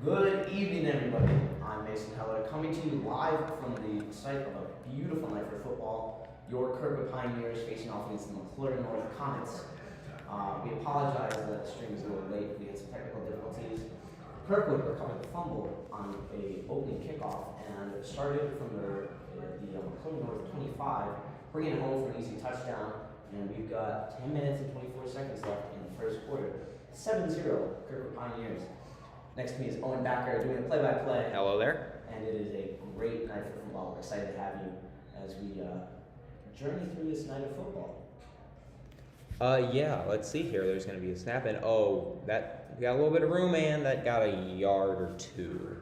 Good evening, everybody. I'm Mason Heller, coming to you live from the site of a beautiful night for football. Your Kirkwood Pioneers facing off against the McCluer North Comets. We apologize that the stream is a little late. We had some technical difficulties. Kirkwood recovered the fumble on a opening kickoff and started from the McCluer North 25, bringing it home for an easy touchdown. And we've got 10 minutes and 24 seconds left in the first quarter. 7-0, Kirkwood Pioneers. Next to me is Owen Backer doing the play-by-play. Hello there. And it is a great night for football. We're excited to have you as we journey through this night of football. Yeah, let's see here. There's going to be a snap, and that we got a little bit of room, and that got a yard or two.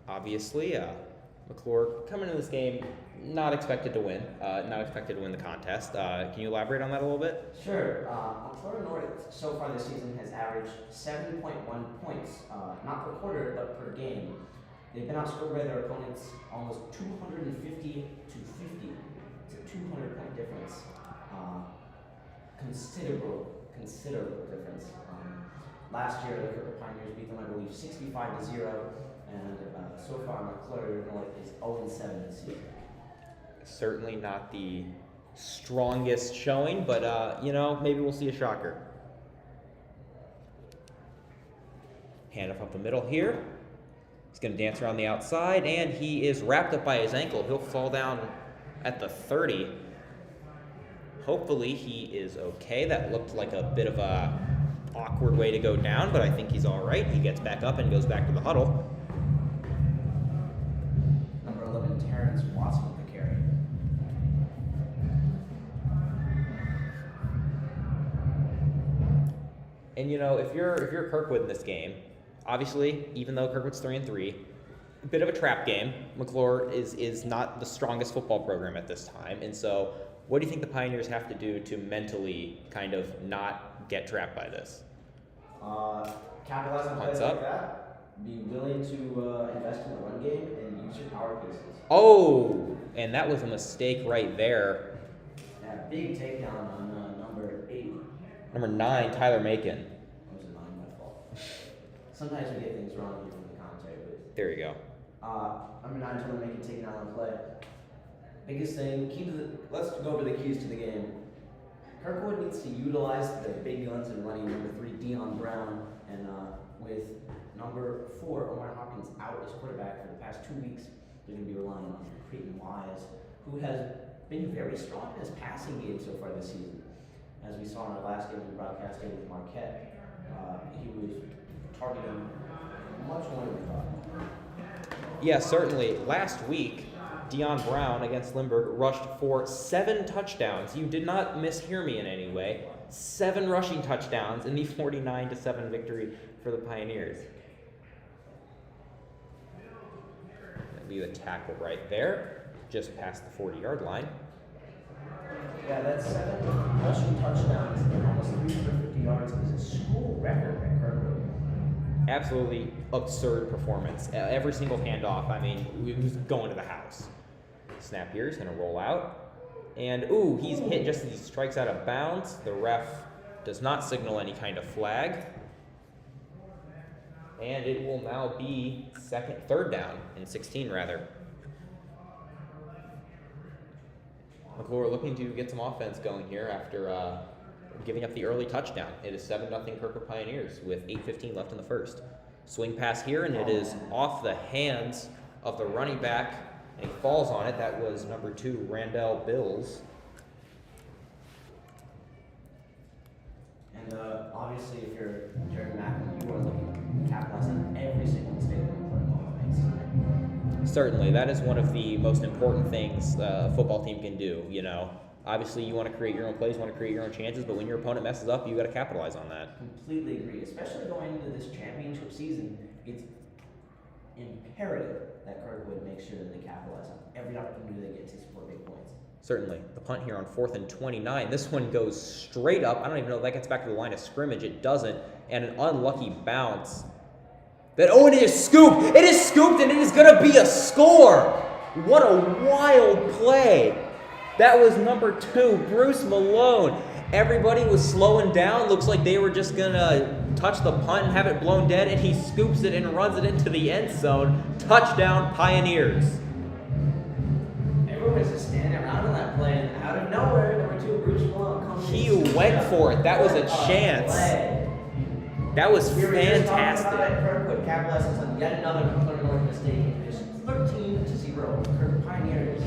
Obviously, McCluer coming into this game, not expected to win. Not expected to win the contest. Can you elaborate on that a little bit? Sure. McCluer North so far this season has averaged 7.1 points, not per quarter, but per game. They've been outscored by their opponents almost 250 to 50. It's a 200-point difference. Considerable difference. Last year, the Kirkwood Pioneers beat them, I believe, 65-0, and so far, McCluer North is 0-7 this year. Certainly not the strongest showing, but maybe we'll see a shocker. Handoff up the middle here. He's going to dance around the outside, and he is wrapped up by his ankle. He'll fall down at the 30. Hopefully he is okay. That looked like a bit of a awkward way to go down, but I think he's all right. He gets back up and goes back to the huddle. Number 11, Terrence Watson with the carry. And if you're Kirkwood in this game, obviously, even though Kirkwood's 3-3, a bit of a trap game. McCluer is not the strongest football program at this time, and so what do you think the Pioneers have to do to mentally kind of not get trapped by this? Capitalize on plays like that. Be willing to invest in the run game and use your power pieces. Oh, and that was a mistake right there. Yeah, big takedown on number 8. Number 9, Tyler Macon. That was a 9, my fault. Sometimes we get things wrong here from the commentary, but There you go. number 9, Tyler Macon taking out on play. Biggest thing, let's go over the keys to the game. Kirkwood needs to utilize the big guns and running. Number 3, Dion Brown, and with number 4, Omar Hopkins out as quarterback for the past 2 weeks, they're going to be relying on Creighton Wise, who has been very strong in his passing game so far this season. As we saw in our last game we broadcasted with Marquette, he was targeting much more than we thought. Yeah, certainly. Last week, Dion Brown against Lindbergh rushed for 7 touchdowns. You did not mishear me in any way. 7 rushing touchdowns in the 49-7 victory for the Pioneers. That'd be the tackle right there, just past the 40-yard line. Yeah, that's 7 rushing touchdowns and almost 350 yards is a school record at Kirkwood. Absolutely absurd performance. Every single handoff, he was going to the house. Snap here, he's going to roll out. And, he's hit just as he strikes out of bounds. The ref does not signal any kind of flag. And it will now be third down, in 16 rather. McCluer looking to get some offense going here after giving up the early touchdown. It is 7-0 Kirkwood Pioneers with 8:15 left in the first. Swing pass here, and it is off the hands of the running back, and he falls on it. That was number 2, Randall Bills. And obviously, if you're Jerry Macklin, you are looking to capitalize on every single mistake that McCluer makes tonight. Certainly, that is one of the most important things a football team can do. Obviously, you want to create your own plays, you want to create your own chances, but when your opponent messes up, you got to capitalize on that. Completely agree. Especially going into this championship season, it's imperative that Kirkwood makes sure that they capitalize on every opportunity they get to score big points. Certainly. The punt here on 4th and 29. This one goes straight up. I don't even know if that gets back to the line of scrimmage. It doesn't. And an unlucky bounce. And it is scooped. It is scooped, and it is going to be a score. What a wild play. That was number 2, Bruce Malone. Everybody was slowing down. Looks like they were just going to touch the punt and have it blown dead, and he scoops it and runs it into the end zone. Touchdown, Pioneers. Everyone was just standing around on that play, and out of nowhere, number 2, Bruce Malone comes in. He went for it. That was a chance. That was fantastic. Kirkwood capitalizes on yet another McCluer North mistake. It is 13-0. Kirkwood Pioneers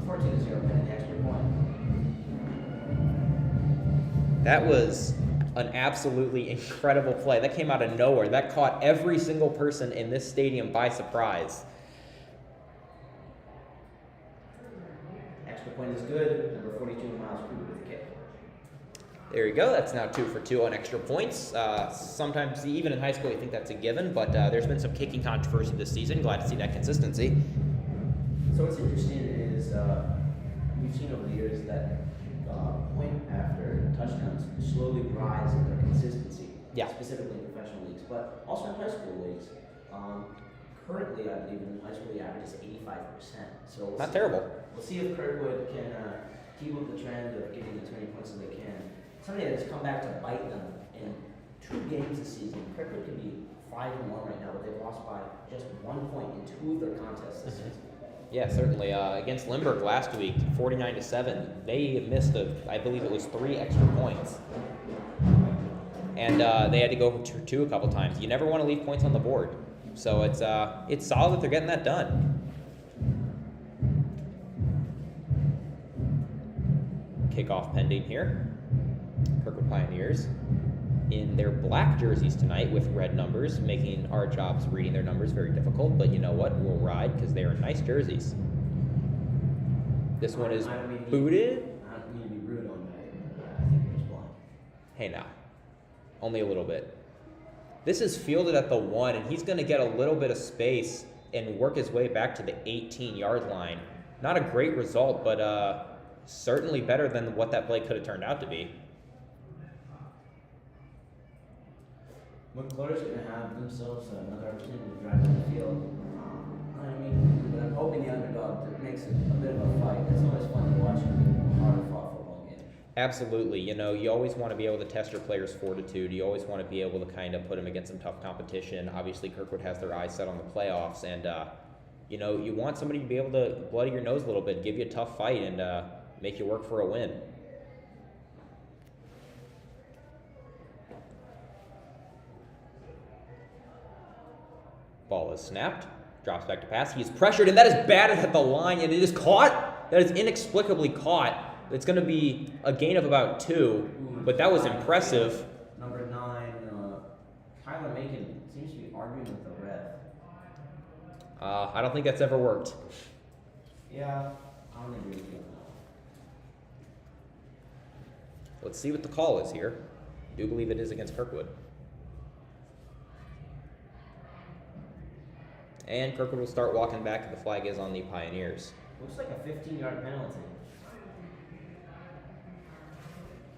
14-0, getting the extra point. That was an absolutely incredible play. That came out of nowhere. That caught every single person in this stadium by surprise. Extra point is good. Number 42, Miles Cooper with the kick. There you go. That's now 2 for 2 on extra points. Sometimes, even in high school, you think that's a given, but there's been some kicking controversy this season. Glad to see that consistency. So what's interesting is we've seen over the years that point after touchdowns slowly rise in their consistency. Yeah. Specifically in professional leagues, but also in high school leagues. Currently, I believe in high school the average is 85%. So Not terrible. We'll see if Kirkwood can keep up the trend of getting as many points as they can. Something that has come back to bite them in 2 games this season. Kirkwood could be 5-1 right now, but they've lost by just 1 point in 2 of their contests this season. Yeah, certainly. Against Limburg last week, 49-7, they missed, I believe it was 3 extra points. And they had to go for 2 a couple times. You never want to leave points on the board. So it's solid that they're getting that done. Kickoff pending here. Kirkwood Pioneers in their black jerseys tonight with red numbers, making our jobs reading their numbers very difficult, but you know what? We'll ride because they are nice jerseys. This one is booted. I don't mean to be rude on that. I think he's blind. Hey now. Only a little bit. This is fielded at the 1, and he's going to get a little bit of space and work his way back to the 18-yard line. Not a great result, but certainly better than what that play could have turned out to be. McCluer's going to have themselves another opportunity to drive on the field. But I'm hoping the underdog makes it a bit of a fight. It's always fun to watch a hard-fought football game. Absolutely. You know, you always want to be able to test your players' fortitude. You always want to be able to kind of put them against some tough competition. Obviously, Kirkwood has their eyes set on the playoffs, and, you know, you want somebody to be able to bloody your nose a little bit, give you a tough fight, and make you work for a win. Ball is snapped, drops back to pass. He is pressured, and that is batted at the line, and it is caught. That is inexplicably caught. It's going to be a gain of about 2, but that was impressive. Number 9, Tyler Macon seems to be arguing with the ref. I don't think that's ever worked. Yeah, I don't agree with you on that. Let's see what the call is here. I do believe it is against Kirkwood. And Kirkwood will start walking back. The flag is on the Pioneers. Looks like a 15-yard penalty.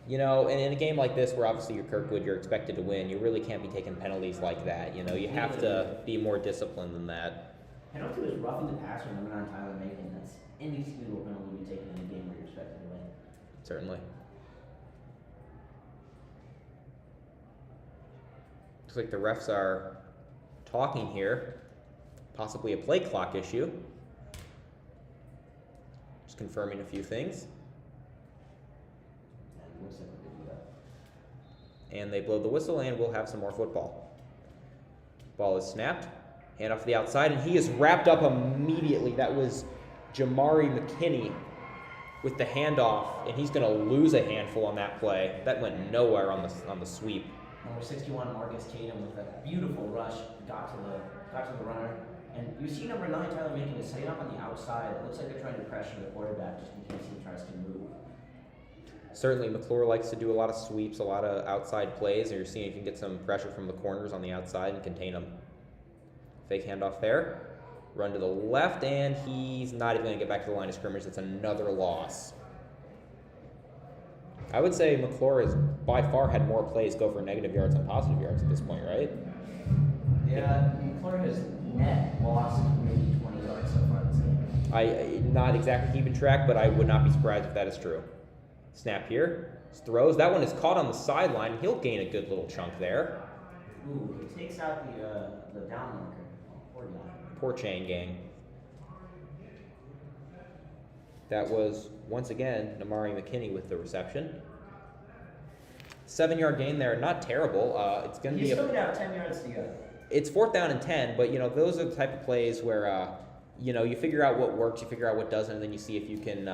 You know, and in a game like this where obviously you're Kirkwood, you're expected to win, you really can't be taking penalties like that. You know, you have to be more disciplined than that. Penalty was roughing the passer, number 9, Tyler Macon. That's indisputable penalty to be taken in a game where you're expected to win. Certainly. Looks like the refs are talking here. Possibly a play clock issue. Just confirming a few things. And they blow the whistle, and we'll have some more football. Ball is snapped. Hand off to the outside, and he is wrapped up immediately. That was Jamari McKinney with the handoff, and he's going to lose a handful on that play. That went nowhere on the sweep. Number 61, Marcus Tatum, with a beautiful rush, got to the runner. And you see number 9, Tyler Macon, is setting up on the outside. It looks like they're trying to pressure the quarterback just in case he tries to move. Certainly, McCluer likes to do a lot of sweeps, a lot of outside plays, and you're seeing if you can get some pressure from the corners on the outside and contain them. Fake handoff there. Run to the left, and he's not even going to get back to the line of scrimmage. That's another loss. I would say McCluer has by far had more plays go for negative yards than positive yards at this point, right? Yeah, McCluer has net lost maybe 20 yards so far this game. I'm not exactly keeping track, but I would not be surprised if that is true. Snap here. Throws. That one is caught on the sideline. He'll gain a good little chunk there. Ooh, he takes out the down marker. Oh, poor guy. Poor chain gang. That was, once again, Namari McKinney with the reception. 7-yard gain there. Not terrible. It's going to be... He's still going to have 10 yards to go. It's 4th down and 10, but, those are the type of plays where, you figure out what works, you figure out what doesn't, and then you see if you can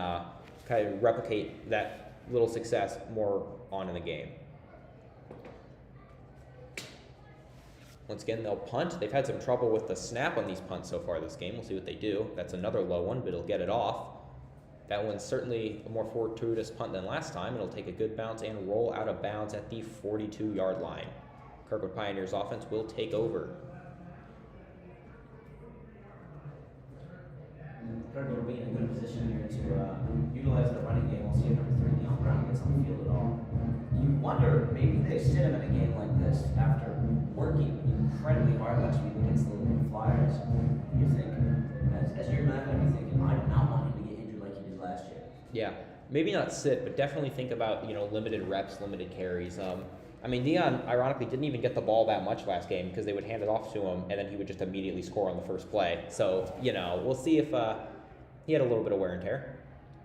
kind of replicate that little success more on in the game. Once again, they'll punt. They've had some trouble with the snap on these punts so far this game. We'll see what they do. That's another low one, but it'll get it off. That one's certainly a more fortuitous punt than last time. It'll take a good bounce and roll out of bounds at the 42-yard line. Kirkwood Pioneers offense will take over. Kirkwood will be in a good position here to utilize the running game. We'll see if number 3 Neil Brown gets on the field at all. You wonder, maybe they sit him in a game like this after working incredibly hard last week against the Flyers. You think, as your man, you're thinking, I do not want him to get injured like he did last year. Yeah, maybe not sit, but definitely think about, limited reps, limited carries. Dion, ironically, didn't even get the ball that much last game because they would hand it off to him, and then he would just immediately score on the first play. So, we'll see if he had a little bit of wear and tear.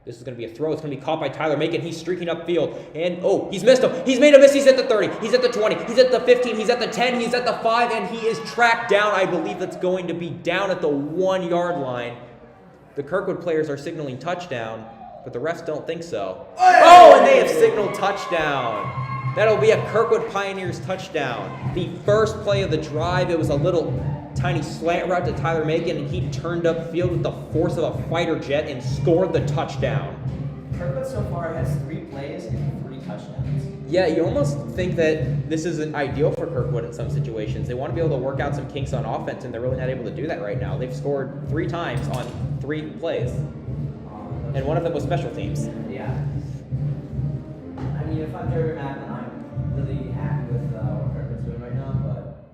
This is going to be a throw. It's going to be caught by Tyler Macon. He's streaking upfield. And, he's missed him. He's made a miss. He's at the 30. He's at the 20. He's at the 15. He's at the 10. He's at the 5. And he is tracked down. I believe that's going to be down at the 1-yard line. The Kirkwood players are signaling touchdown, but the refs don't think so. Oh, and they have signaled touchdown. That'll be a Kirkwood Pioneers touchdown. The first play of the drive, it was a little tiny slant route to Tyler Macon, and he turned upfield with the force of a fighter jet and scored the touchdown. Kirkwood so far has 3 plays and 3 touchdowns. Yeah, you almost think that this isn't ideal for Kirkwood in some situations. They want to be able to work out some kinks on offense, and they're really not able to do that right now. They've scored 3 times on 3 plays, and one of them was special teams. Yeah. If I'm Jerry Macklin, I'm really happy with what Kirkwood's doing right now, but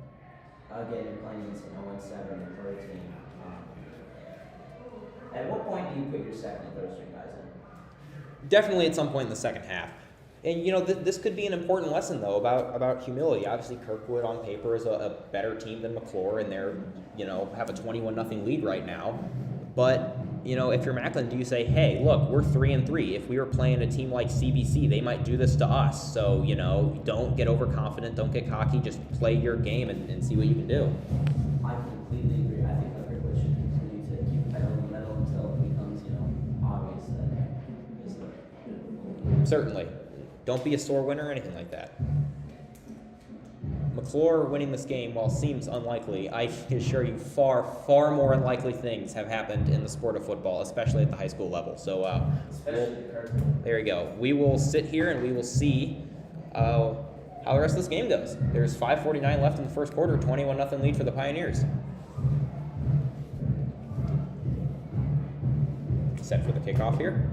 again, you're playing against an 0-7 and 13. At what point do you put your second and third string guys in? Definitely at some point in the second half. And, this could be an important lesson, though, about humility. Obviously, Kirkwood on paper is a better team than McCluer, and they're, have a 21-0 lead right now. But, if you're Macklin, do you say, hey, look, we're 3-3. If we were playing a team like CBC, they might do this to us. So, don't get overconfident, don't get cocky, just play your game and see what you can do. I completely agree. I think that Kirkwood should continue to keep the pedal in the metal until it becomes, obvious that it's the... Certainly. Don't be a sore winner or anything like that. McCluer winning this game, while seems unlikely, I can assure you far, far more unlikely things have happened in the sport of football, especially at the high school level. So, there you go. We will sit here and we will see how the rest of this game goes. There's 5:49 left in the first quarter, 21-0 lead for the Pioneers. Set for the kickoff here.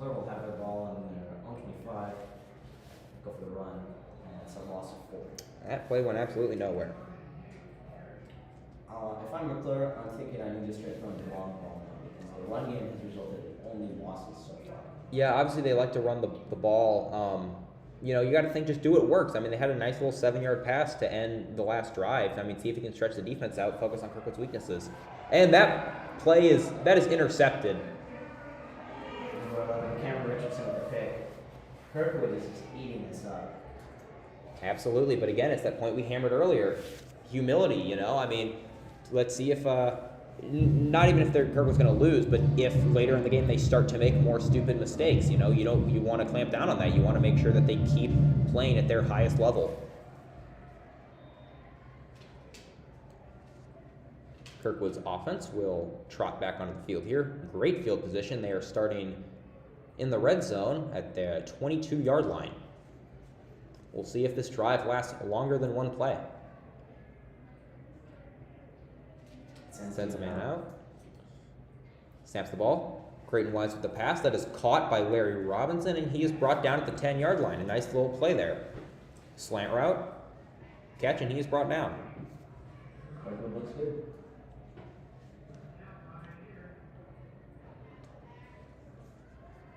McCluer will have the ball on their own 25, go for the run, and it's a loss of 4. That play went absolutely nowhere. If I'm McCluer, I'm thinking I need to start throwing the long ball now because the run game has resulted in only losses so far. Yeah, obviously they like to run the ball. You got to think just do what works. They had a nice little 7-yard pass to end the last drive. See if you can stretch the defense out, focus on Kirkwood's weaknesses. And that play is intercepted. Cameron Richardson with the pick. Kirkwood is just eating this up. Absolutely, but again, it's that point we hammered earlier. Humility, let's see if not even if Kirkwood's going to lose, but if later in the game they start to make more stupid mistakes, you want to clamp down on that. You want to make sure that they keep playing at their highest level. Kirkwood's offense will trot back onto the field here. Great field position. They are starting in the red zone at the 22-yard line. We'll see if this drive lasts longer than one play. Sends a man out. Snaps the ball. Creighton Wise with the pass. That is caught by Larry Robinson, and he is brought down at the 10-yard line. A nice little play there. Slant route. Catch, and he is brought down. Looks good.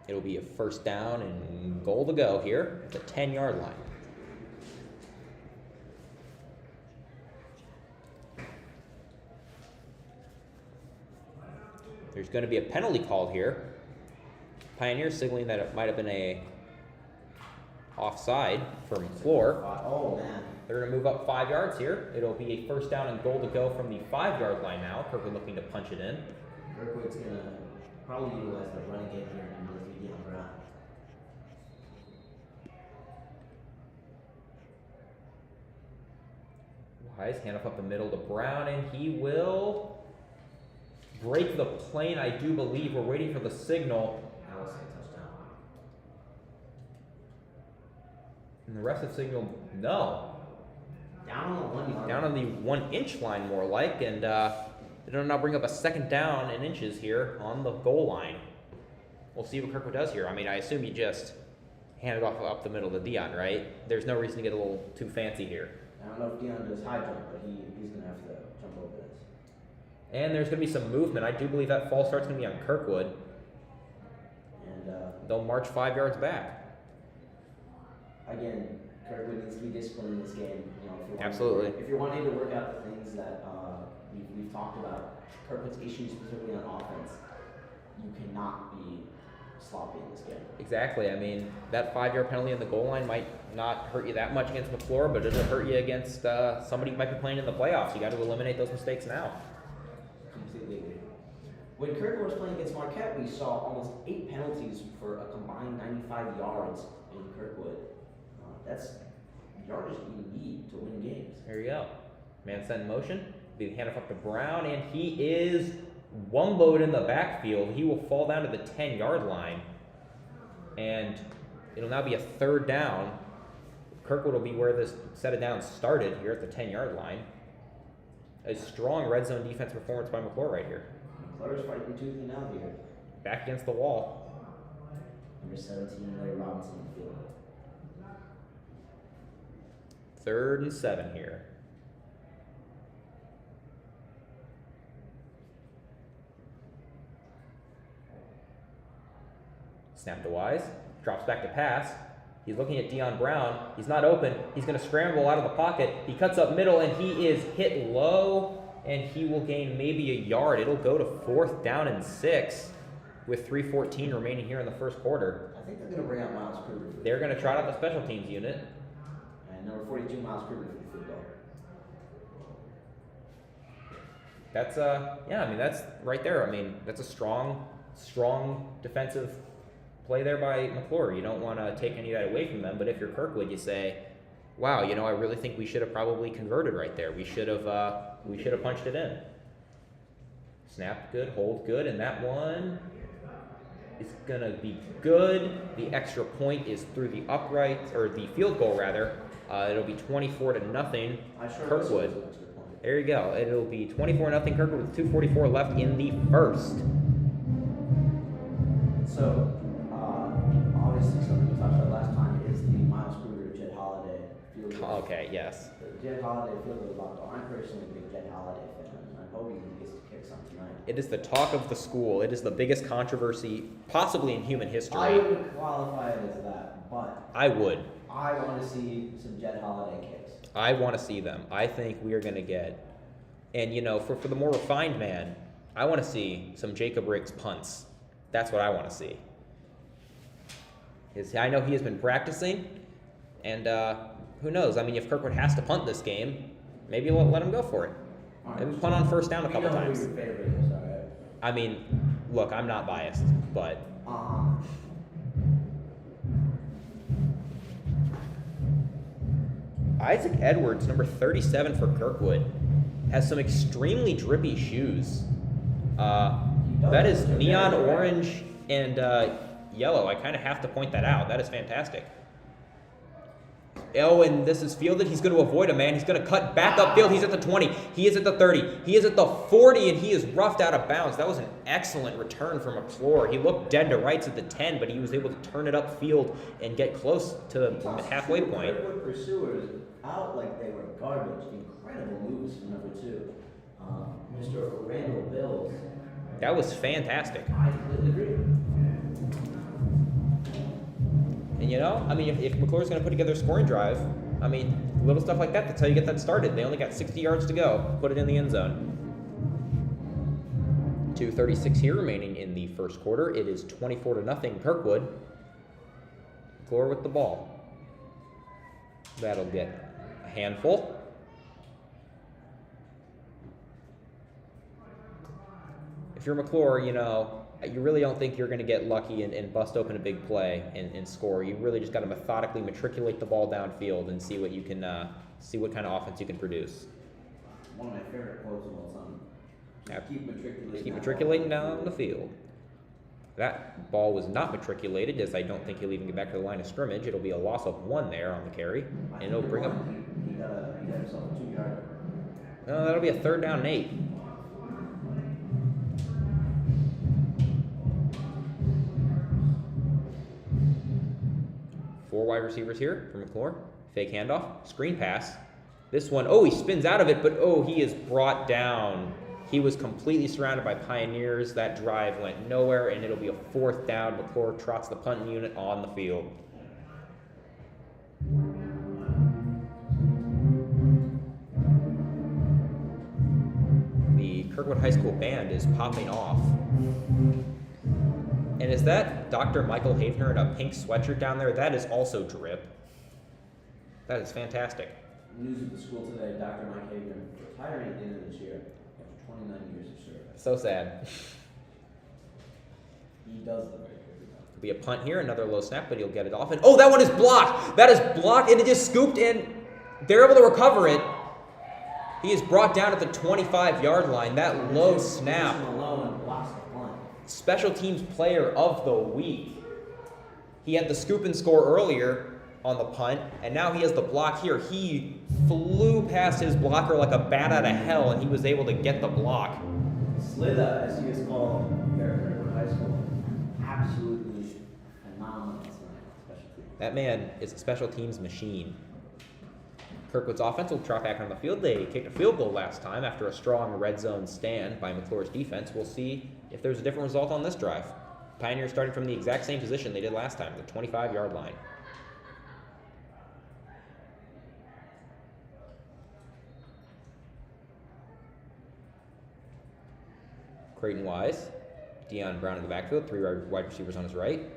It'll be a first down and goal to go here at the 10-yard line. There's going to be a penalty called here. Pioneers signaling that it might have been a offside for McCluer. Oh, man. They're going to move up 5 yards here. It'll be a first down and goal to go from the 5-yard line now. Kirkwood looking to punch it in. Kirkwood's going to probably utilize the running game here and move the Dion Brown. Wise, handoff up the middle to Brown, and he will break the plane, I do believe. We're waiting for the signal. I will say touchdown. And the rest of the signal, no. Down on the 1 yard. Down on the 1 inch line, more like, and it'll now bring up a second down in inches here on the goal line. We'll see what Kirkwood does here. I mean, I assume you just hand it off up the middle to Dion, right? There's no reason to get a little too fancy here. I don't know if Dion does high jump, but he's going to have to jump over this. And there's going to be some movement. I do believe that false start's going to be on Kirkwood. And they'll march 5 yards back. Again, Kirkwood needs to be disciplined in this game. Absolutely. If you're wanting to work out the things that we've talked about, Kirkwood's issues specifically on offense, you cannot be sloppy in this game. Exactly. I mean, that 5-yard penalty on the goal line might not hurt you that much against McCluer, but it'll hurt you against somebody who might be playing in the playoffs. You got to eliminate those mistakes now. Completely agree. When Kirkwood was playing against Marquette, we saw almost 8 penalties for a combined 95 yards in Kirkwood. That's yardage you need to win games. There you go. Man sent in motion. The handoff up to Brown, and he is wumboed in the backfield. He will fall down to the 10-yard line, and it'll now be a third down. Kirkwood will be where this set of downs started here at the 10-yard line. A strong red zone defense performance by McCluer right here. McCluer's fighting tooth and nail here. Back against the wall. Number 17, Larry Robinson in the field. 3rd and 7 here. Snap to Wise. Drops back to pass. He's looking at Dion Brown. He's not open. He's going to scramble out of the pocket. He cuts up middle, and he is hit low, and he will gain maybe a yard. It'll go to 4th down and 6 with 3:14 remaining here in the first quarter. I think they're going to bring out Miles Kruger. They're going to trot out the special teams unit. And number 42, Miles Kruger for the field goal. That's yeah, I mean, that's right there. I mean, that's a strong defensive play there by McCluer. You don't want to take any of that away from them, but if you're Kirkwood, you say, wow, I really think we should have probably converted right there. We should have punched it in. Snap good, hold good, and that one is gonna be good. The extra point is through the upright, or the field goal rather. It'll be 24-0 Kirkwood. There you go. It'll be 24-0 Kirkwood with 2:44 left in the first. So, obviously, something we talked about last time is the Miles Kruger, Jed Holiday field goal. Okay, yes. The Jed Holiday field goal debacle. I'm personally a big Jed Holiday fan. I'm hoping he gets to kick some tonight. It is the talk of the school. It is the biggest controversy possibly in human history. I wouldn't qualify it as that, but I would. I want to see some Jed Holiday kicks. I want to see them. I think we are going to get, and for the more refined man, I want to see some Jacob Riggs punts. That's what I want to see. I know he has been practicing, and who knows? I mean, if Kirkwood has to punt this game, maybe let him go for it. Maybe punt on first down a couple times. Your favorite is, all right? I mean, look, I'm not biased, but Isaac Edwards, number 37 for Kirkwood, has some extremely drippy shoes. That is neon orange and yellow. I kind of have to point that out. That is fantastic. Oh, and this is fielded. He's going to avoid a man. He's going to cut back upfield. He's at the 20. He is at the 30. He is at the 40, and he is roughed out of bounds. That was an excellent return from McCluer. He looked dead to rights at the 10, but he was able to turn it upfield and get close to the halfway point. Kirkwood pursuers out like they were garbage. Incredible moves from number 2. Mr. Randall Bills. That was fantastic. I completely agree. And you know, I mean, if McCluer's going to put together a scoring drive, I mean, little stuff like that's how you get that started. They only got 60 yards to go. Put it in the end zone. 2:36 here remaining in the first quarter. It is 24-0 Kirkwood. McCluer with the ball. That'll get a handful. If you're McCluer, you know, you really don't think you're going to get lucky and bust open a big play and score. You really just got to methodically matriculate the ball downfield and see what you can, see what kind of offense you can produce. One of my favorite quotes of all time. Keep matriculating down the field. That ball was not matriculated, as I don't think he'll even get back to the line of scrimmage. It'll be a loss of 1 there on the carry, and it'll bring up. He got himself a 2-yarder. No, that'll be a 3rd down and 8. Four wide receivers here for McCluer. Fake handoff, screen pass. This one, oh, he spins out of it, but oh, he is brought down. He was completely surrounded by Pioneers. That drive went nowhere, and it'll be a 4th down. McCluer trots the punt unit on the field. The Kirkwood High School band is popping off. And is that Dr. Michael Havner in a pink sweatshirt down there? That is also drip. That is fantastic. News of the school today, Dr. Mike Havner retiring at the end of this year after 29 years of service. So sad. He does look very good. It'll be a punt here, another low snap, but he'll get it off. And oh, that one is blocked! That is blocked, and it just scooped in. They're able to recover it. He is brought down at the 25-yard line. That low snap. Special teams player of the week. He had the scoop and score earlier on the punt, and now he has the block here. He flew past his blocker like a bat out of hell, and he was able to get the block. Slither, as he is called here at Kirkwood High School, absolutely phenomenal special team. That man is a special teams machine. Kirkwood's offense will trot back on the field. They kicked a field goal last time after a strong red zone stand by McCluer's defense. We'll see if there's a different result on this drive. Pioneers starting from the exact same position they did last time, the 25-yard line. Creighton Wise, Deion Brown in the backfield, 3 wide receivers on his right.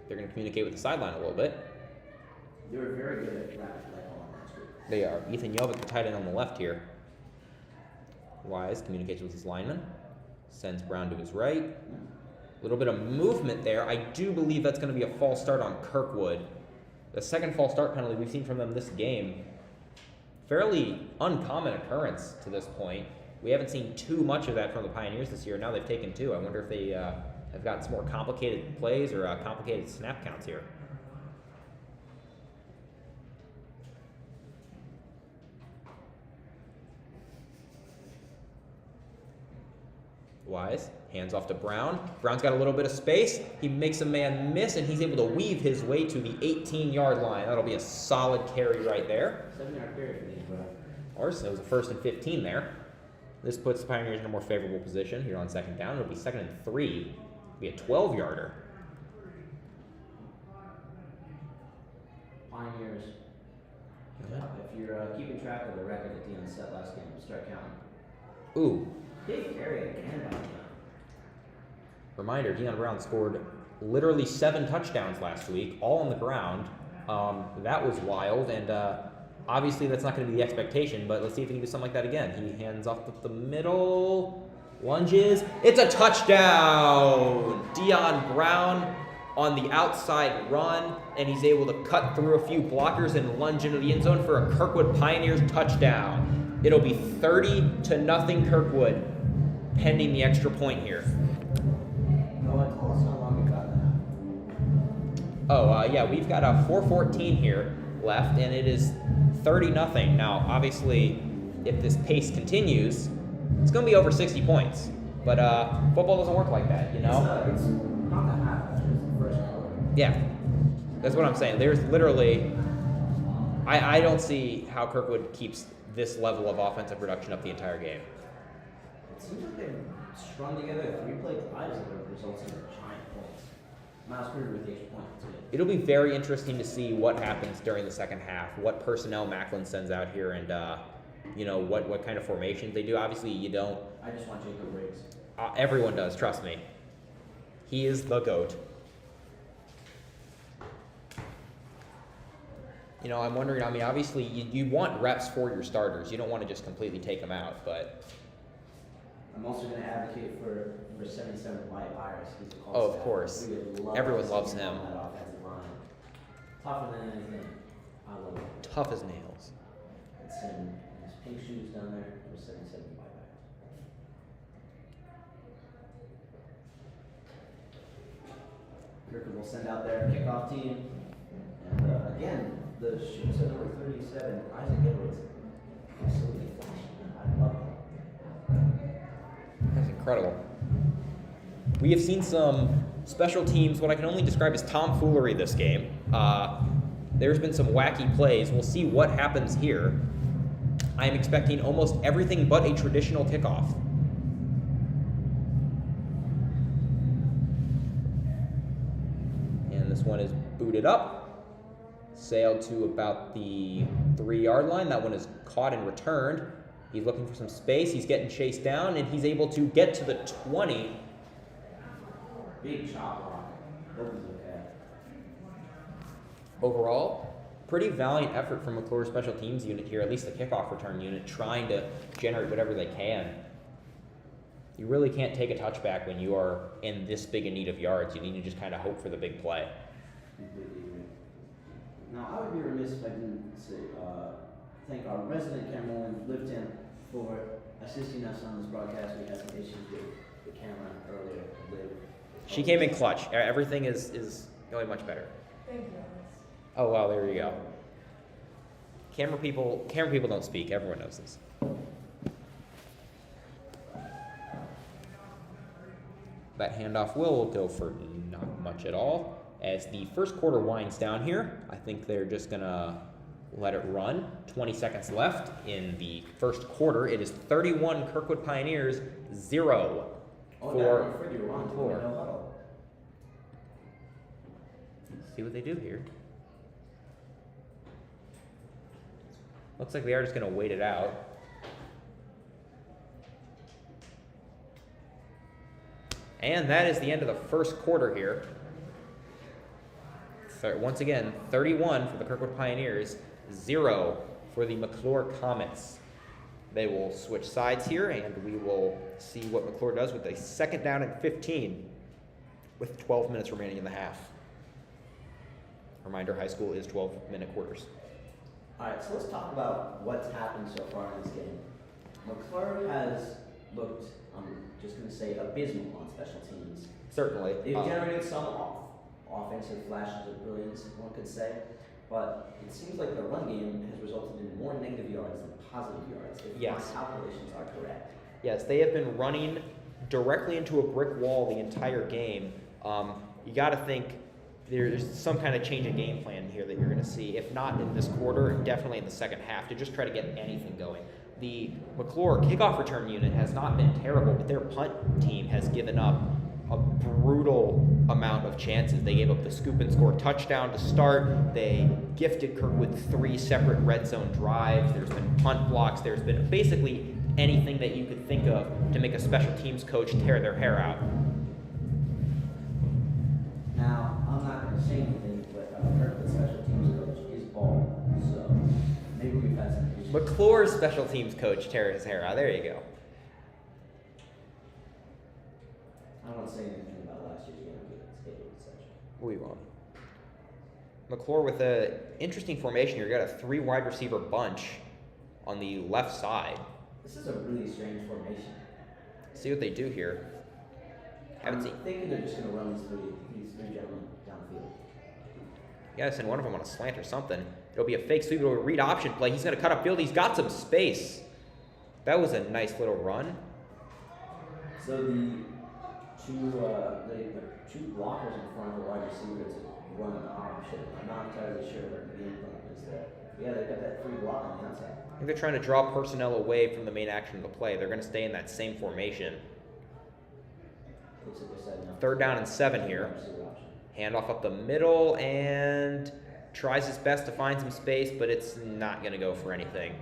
They're going to communicate with the sideline a little bit. They were very good at rapid play calling last week. They are. Ethan Yelvik, the tight end on the left here. Wise communicates with his lineman. Sends Brown to his right. A little bit of movement there. I do believe that's going to be a false start on Kirkwood. The second false start penalty we've seen from them this game. Fairly uncommon occurrence to this point. We haven't seen too much of that from the Pioneers this year. Now they've taken 2. I wonder if they have got some more complicated plays or complicated snap counts here. Wise, hands off to Brown. Brown's got a little bit of space. He makes a man miss, and he's able to weave his way to the 18-yard line. That'll be a solid carry right there. 7-yard carry for these, bro. Of course, it was a 1st and 15 there. This puts the Pioneers in a more favorable position here on 2nd down. It'll be 2nd and 3. It'll be a 12-yarder. Pioneers. If you're keeping track of the record that Deion set last game, start counting. Ooh. Big carry again by Deion. Reminder, Deion Brown scored literally 7 touchdowns last week, all on the ground. That was wild, and Obviously, that's not going to be the expectation, but let's see if he can do something like that again. He hands off the middle, lunges. It's a touchdown! Dion Brown on the outside run, and he's able to cut through a few blockers and lunge into the end zone for a Kirkwood Pioneers touchdown. It'll be 30-0 Kirkwood, pending the extra point here. Yeah, we've got a 4:14 here left, and it is 30-0. Now, obviously, if this pace continues, it's going to be over 60 points. But football doesn't work like that, you know? It's not that half, it's the first quarter. Yeah, that's what I'm saying. There's literally, I don't see how Kirkwood keeps this level of offensive production up the entire game. It seems like they've strung together 3 play drives that have resulted in giant points. Miles Kruger with the extra point. It'll be very interesting to see what happens during the second half, what personnel Macklin sends out here, and what kind of formations they do. Obviously, you don't. I just want Jacob Riggs. Everyone does, trust me. He is the GOAT. I'm wondering, obviously, you want reps for your starters. You don't want to just completely take them out, but... I'm also going to advocate for number 77, Wyatt Byers. He's a of course. Everyone loves him. On that offensive line. Tougher than anything. I love him. Tough as nails. It's in his pink shoes down there. Number 77, Wyatt Byers. Kirkwood will send out their kickoff team. And again, the shoots at number 37, Isaac Edwards. Absolutely flashing. I love him. That's incredible. We have seen some special teams, what I can only describe as tomfoolery this game. There's been some wacky plays. We'll see what happens here. I am expecting almost everything but a traditional kickoff. And this one is booted up. Sailed to about the 3-yard line. That one is caught and returned. He's looking for some space. He's getting chased down, and he's able to get to the 20. Big chop block. Hope he's okay. Overall, pretty valiant effort from McCluer special teams unit here, at least the kickoff return unit, trying to generate whatever they can. You really can't take a touchback when you are in this big a need of yards. You need to just kind of hope for the big play. Completely agree. Now, I would be remiss if I didn't thank our resident cameraman, Lifton, for assisting us on this broadcast. We had some issues with the camera earlier. She came in clutch. Everything is going much better. Thank you, Alex. Oh, wow, there you go. Camera people don't speak. Everyone knows this. That handoff will go for not much at all. As the first quarter winds down here, I think they're just going to let it run. 20 seconds left in the first quarter. It is 31 Kirkwood Pioneers, 0 for McCluer. See what they do here. Looks like they are just going to wait it out. And that is the end of the first quarter here. Once again, 31 for the Kirkwood Pioneers, 0 for the McCluer Comets. They will switch sides here, and we will see what McCluer does with a 2nd down and 15 with 12 minutes remaining in the half. Reminder, high school is 12-minute quarters. All right, so let's talk about what's happened so far in this game. McCluer has looked, I'm just going to say, abysmal on special teams. Certainly. They've generated some offensive flashes of brilliance, one could say, but it seems like the run game has resulted in more negative yards than positive yards, if Yes. my calculations are correct. Yes, they have been running directly into a brick wall the entire game. You got to think there's some kind of change in game plan here that you're going to see. If not in this quarter, definitely in the second half, to just try to get anything going. The McCluer kickoff return unit has not been terrible, but their punt team has given up a brutal amount of chances. They gave up the scoop and score touchdown to start. They gifted Kirkwood 3 separate red zone drives. There's been punt blocks. There's been basically anything that you could think of to make a special teams coach tear their hair out. Now, I'm not going to say anything, but Kirkwood's special teams coach is bald, so maybe we McCluer special teams coach, Terrence Hara. There you go. I don't want to say anything about last year's game, but it's such. We won't. McCluer with an interesting formation here. You got a 3 wide receiver bunch on the left side. This is a really strange formation. See what they do here. I'm thinking they're just going to run these three gentlemen downfield. Yeah, send one of them on a slant or something. It'll be a fake sweep. It'll be a read option play. He's going to cut upfield. He's got some space. That was a nice little run. So the two blockers in front of the wide receiver to run an option. I'm not entirely sure what the game plan is there. Yeah, they've got that free block on the outside. I think they're trying to draw personnel away from the main action of the play. They're going to stay in that same formation. Looks like they're setting up. 3rd down and 7 here. Handoff up the middle and tries his best to find some space, but it's not going to go for anything.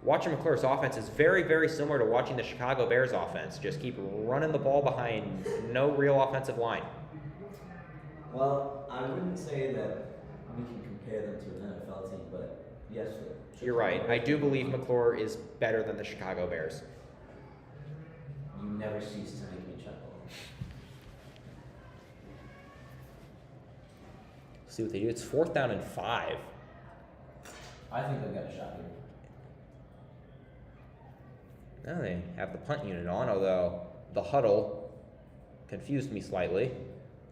Watching McClure's offense is very, very similar to watching the Chicago Bears offense. Just keep running the ball behind no real offensive line. Well, I wouldn't say that we can compare them to an NFL team, but yes. You're right. I do believe McCluer is better than the Chicago Bears. You never cease to make me chuckle. See what they do. It's 4th down and 5. I think they've got a shot here. Now they have the punt unit on, although the huddle confused me slightly.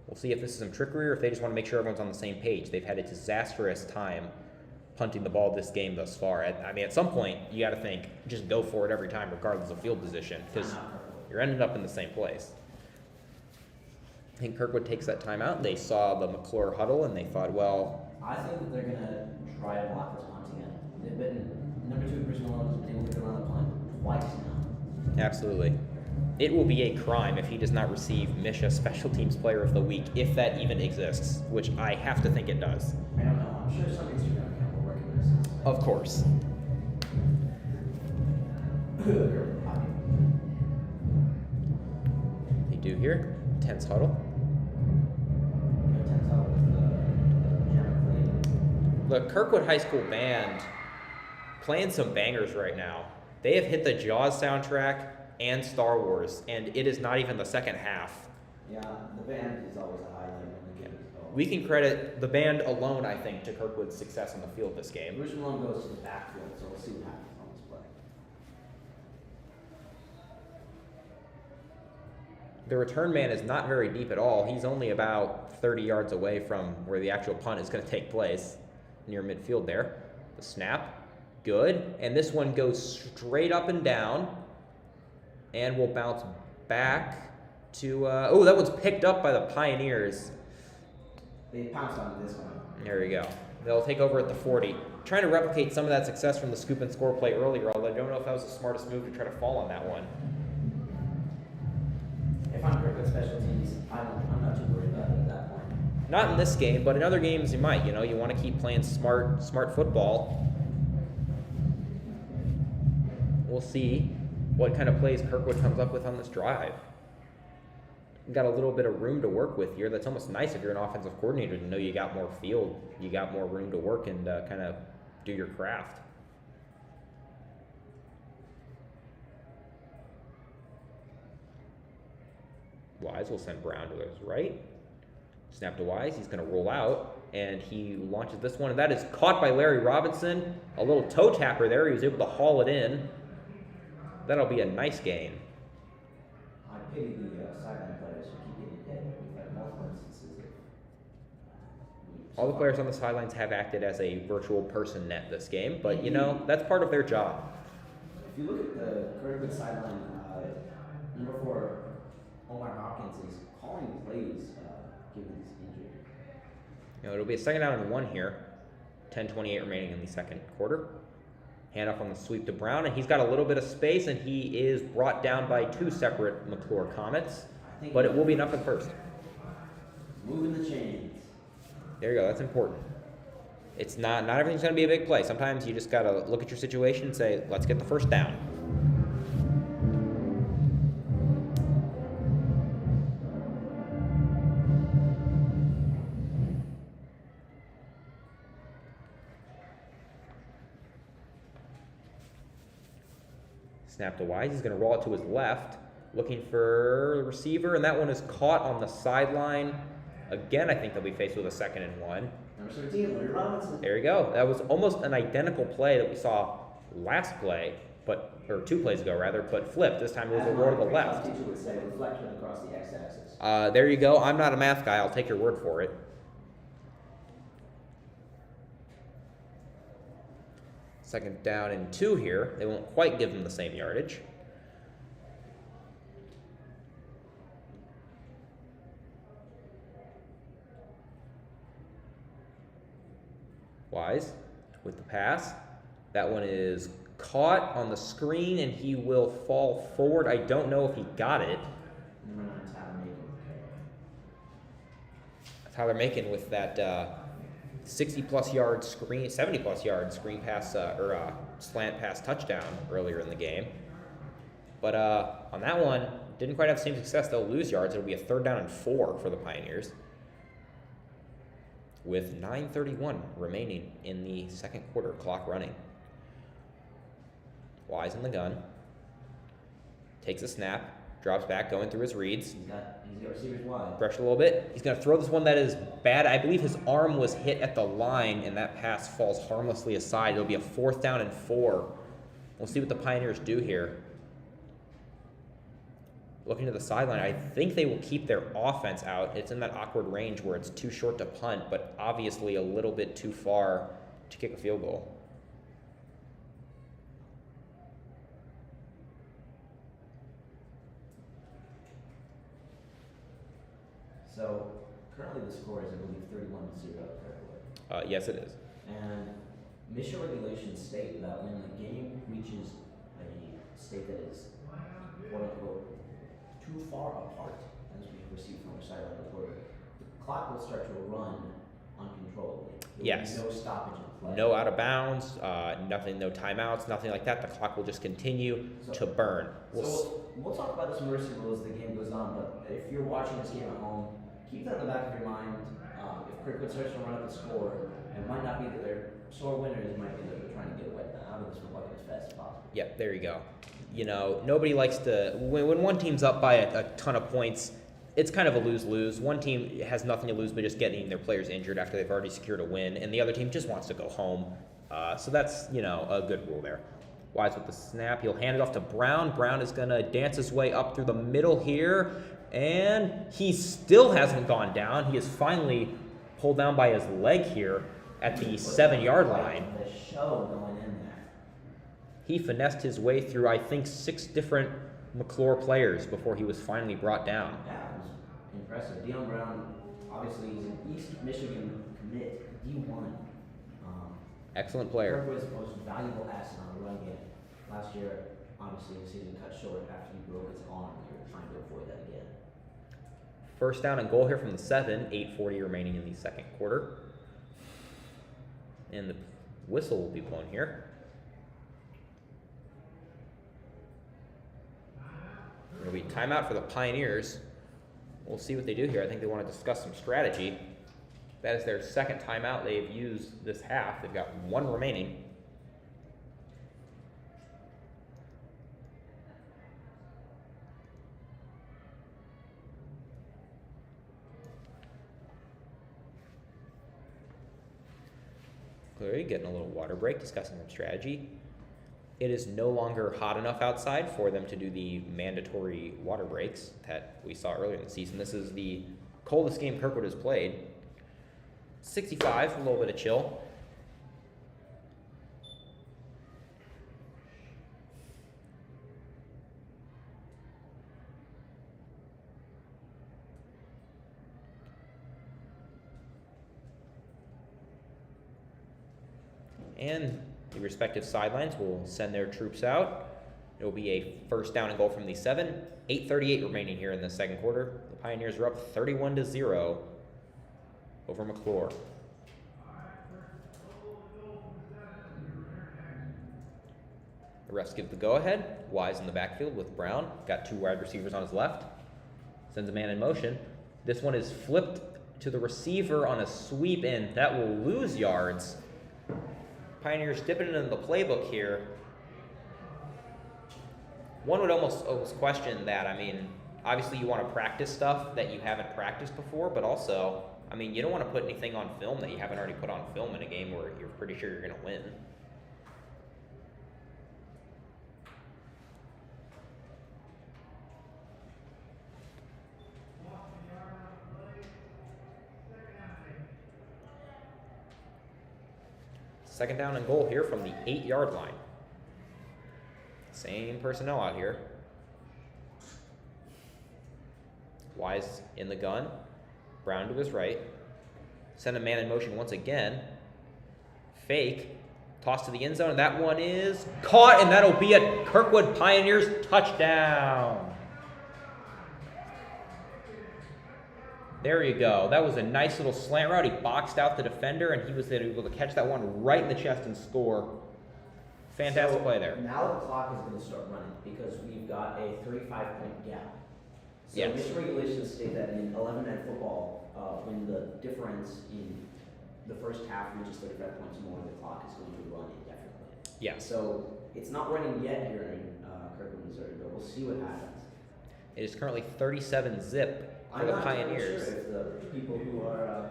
We'll see if this is some trickery or if they just want to make sure everyone's on the same page. They've had a disastrous time punting the ball this game thus far. I mean, at some point, you got to think, just go for it every time, regardless of field position, because you're ending up in the same place. I think Kirkwood takes that timeout. They saw the McCluer huddle, and they thought, well... I think that they're going to try to block this punt again. They've been, number 2 Brisbane has been able to get around the punt twice now. Absolutely. It will be a crime if he does not receive Misha Special Teams Player of the Week, if that even exists, which I have to think it does. I don't know. I'm sure some Instagram account will recognize this. Of course. They do here. Tense huddle. The Kirkwood High School Band playing some bangers right now. They have hit the Jaws soundtrack and Star Wars, and it is not even the second half. Yeah, the band is always a highlight when the game is going. We can credit the band alone, I think, to Kirkwood's success on the field this game. Bruce Malone goes to the backfield, so we'll see what happens on this play. The return man is not very deep at all. He's only about 30 yards away from where the actual punt is going to take place, near midfield there. The snap, good. And this one goes straight up and down and will bounce back to... oh, that one's picked up by the Pioneers. They pounced on this one. There we go. They'll take over at the 40. Trying to replicate some of that success from the scoop and score play earlier, although I don't know if that was the smartest move to try to fall on that one. If I'm Kirkwood special teams, I'm not too worried about it at that point. Not in this game, but in other games you might. You know, you want to keep playing smart football. We'll see what kind of plays Kirkwood comes up with on this drive. We've got a little bit of room to work with here. That's almost nice if you're an offensive coordinator to know you got more field, you got more room to work and kind of do your craft. Wise will send Brown to his right. Snap to Wise. He's going to roll out, and he launches this one, and that is caught by Larry Robinson. A little toe tapper there. He was able to haul it in. That'll be a nice gain. I pity the sideline players who keep getting hit. We've had multiple instances of... All the players on the sidelines have acted as a virtual person net this game, but, you know, that's part of their job. If you look at the Kirkwood sideline, number 4, Omar Hopkins is calling plays given his injury. You know, it'll be a 2nd down and 1 here. 10:28 remaining in the second quarter. Handoff on the sweep to Brown, and he's got a little bit of space, and he is brought down by 2 separate McCluer Comets, but it will be enough at first. Moving the chains. There you go. That's important. It's not everything's going to be a big play. Sometimes you just got to look at your situation and say, let's get the first down. Snap to Wise. He's going to roll it to his left, looking for the receiver, and that one is caught on the sideline. Again, I think they'll be faced with a 2nd and 1. Number 17, Louis Robinson. There you go. That was almost an identical play that we saw last play, or 2 plays ago rather, but flipped. This time it was a roll to the left. Teacher would say reflection across the x-axis. There you go. I'm not a math guy. I'll take your word for it. 2nd down and 2 here. They won't quite give them the same yardage. Wise with the pass. That one is caught on the screen, and he will fall forward. I don't know if he got it. Tyler Macon with that 60-plus yard screen, 70-plus yard screen pass or slant pass touchdown earlier in the game. But on that one, didn't quite have the same success. They'll lose yards. It'll be a 3rd down and 4 for the Pioneers, with 9:31 remaining in the 2nd quarter, clock running. Wise in the gun. Takes a snap. Drops back, going through his reads. He's got receivers wide. Pressure a little bit. He's going to throw this one that is bad. I believe his arm was hit at the line, and that pass falls harmlessly aside. It'll be a 4th down and 4. We'll see what the Pioneers do here. Looking to the sideline, I think they will keep their offense out. It's in that awkward range where it's too short to punt, but obviously a little bit too far to kick a field goal. So currently the score is, I believe, 31-0 Kirkwood. Yes, it is. And mission regulations state that when the game reaches a state that is, quote unquote, too far apart, as we have received from our sideline reporter, the clock will start to run uncontrollably. There will be no stoppage in play. No out of bounds, nothing, no timeouts, nothing like that. The clock will just continue to burn. We'll talk about this mercy rule as the game goes on, but if you're watching this game at home, keep that in the back of your mind. If Kirkwood starts to run up the score, it might not be that they're sore winners, it might be that they're trying to get away out of this football game as fast as possible. Yeah, there you go. You know, nobody likes to, when one team's up by a ton of points, it's kind of a lose-lose. One team has nothing to lose but just getting their players injured after they've already secured a win, and the other team just wants to go home. So that's, you know, a good rule there. Wise with the snap. He'll hand it off to Brown. Brown is going to dance his way up through the middle here, and he still hasn't gone down. He is finally pulled down by his leg here at the 7-yard line. The show going in there. He finessed his way through, I think, 6 different McCluer players before he was finally brought down. Yeah, it was impressive. Deion Brown, obviously, he's an East Michigan commit, D1. Excellent player. Kirkwood's most valuable asset on the run game. Last year, obviously, the season cut short after he broke his arm. They were trying to avoid that again. 1st down and goal here from the 7, 8:40 remaining in the 2nd quarter. And the whistle will be blown here. It'll be timeout for the Pioneers. We'll see what they do here. I think they want to discuss some strategy. That is their 2nd timeout they've used this half. They've got 1 remaining. Clearly getting a little water break, discussing some strategy. It is no longer hot enough outside for them to do the mandatory water breaks that we saw earlier in the season. This is the coldest game Kirkwood has played. 65, a little bit of chill. And the respective sidelines will send their troops out. It will be a 1st down and goal from the 7. 8:38 remaining here in the 2nd quarter. The Pioneers are up 31-0 over McCluer. The refs give the go-ahead. Wise in the backfield with Brown. Got 2 wide receivers on his left. Sends a man in motion. This one is flipped to the receiver on a sweep, and that will lose yards. Pioneers dipping into the playbook here. one would almost question that. I mean, obviously you want to practice stuff that you haven't practiced before, but also, I mean, you don't want to put anything on film that you haven't already put on film in a game where you're pretty sure you're going to win. Second down and goal here from the 8-yard line. Same personnel out here. Wise in the gun. Brown to his right. Send a man in motion once again. Fake. Toss to the end zone, and that one is caught, and that'll be a Kirkwood Pioneers touchdown. There you go. That was a nice little slant route. He boxed out the defender, and he was able to catch that one right in the chest and score. Fantastic play there. Now the clock is going to start running because we've got a 35-point gap. So Yes. mission regulations state that in 11-man football, when the difference in the first half reaches 35 points more, the clock is going to run indefinitely. Yes. So it's not running yet here in Kirkwood, Missouri, but we'll see what happens. It is currently 37-zip for the Pioneers. I'm not sure if the people who are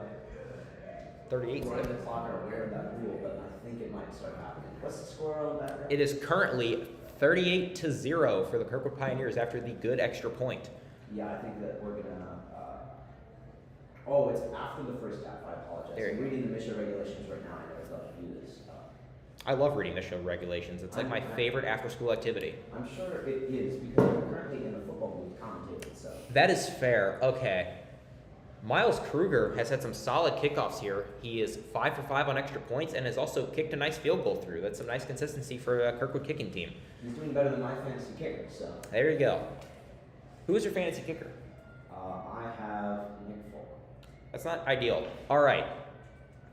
38 running zip. the clock are aware of that rule, but I think it might start happening. What's the score on that? It is currently 38-0 for the Kirkwood Pioneers after the good extra point. Yeah, I think that we're gonna. Oh, it's after the first half. I apologize. I'm reading the mission regulations right now. I never thought to do this. I love reading mission regulations. It's like my favorite after-school activity. I'm sure it is because we're currently in a football booth commentating. So That is fair. Okay. Miles Kruger has had some solid kickoffs here. He is 5 for 5 on extra points and has also kicked a nice field goal through. That's some nice consistency for a Kirkwood kicking team. he's doing better than my fantasy kicker. So There you go. Who is your fantasy kicker? I have Nick Folk. That's not ideal. All right.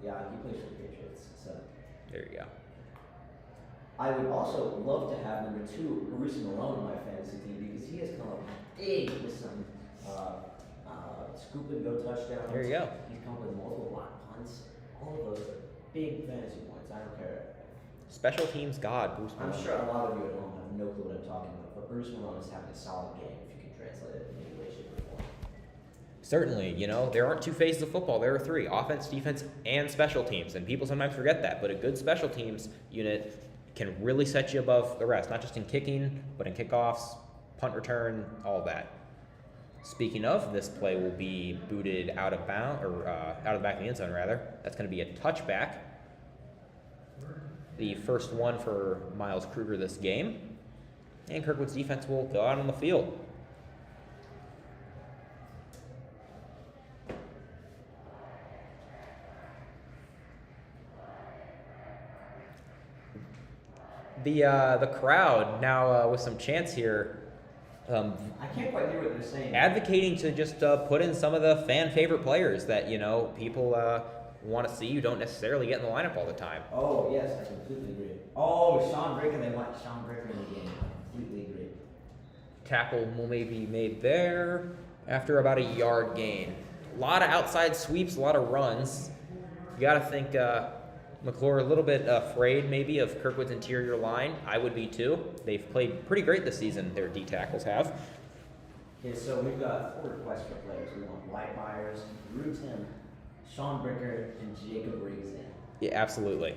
Yeah, he plays for the Patriots. So There you go. I would also love to have number 2, Bruce Malone, on my fantasy team because he has come up big with some scoop and go touchdowns. There you go. He's come up with multiple block punts. All of those are big fantasy points. I don't care. Special teams god, Bruce Malone. I'm sure a lot of you at home have no clue what I'm talking about, but Bruce Malone is having a solid game if you can translate it in any way, shape, or form. Certainly, there aren't 2 phases of football. There are 3, offense, defense, and special teams. And people sometimes forget that, but a good special teams unit can really set you above the rest, not just in kicking, but in kickoffs, punt return, all that. Speaking of, this play will be booted out of bound, or out of the back of the end zone, rather. That's going to be a touchback. The first one for Miles Kruger this game. And Kirkwood's defense will go out on the field. The crowd now with some chants here. I can't quite hear what they're saying. Advocating to just put in some of the fan favorite players that people want to see. You don't necessarily get in the lineup all the time. Oh, yes, I completely agree. Oh, Sean Bricker, they want Sean Bricker in the game. I completely agree. Tackle will maybe be made there after about a yard gain. A lot of outside sweeps, a lot of runs. You got to think McCluer a little bit afraid maybe of Kirkwood's interior line. I would be too. They've played pretty great this season, their D tackles have. Okay, so we've got 4 requests for players. We want White Myers, Drew Tim, Sean Bricker, and Jacob Riggs in. Yeah, absolutely.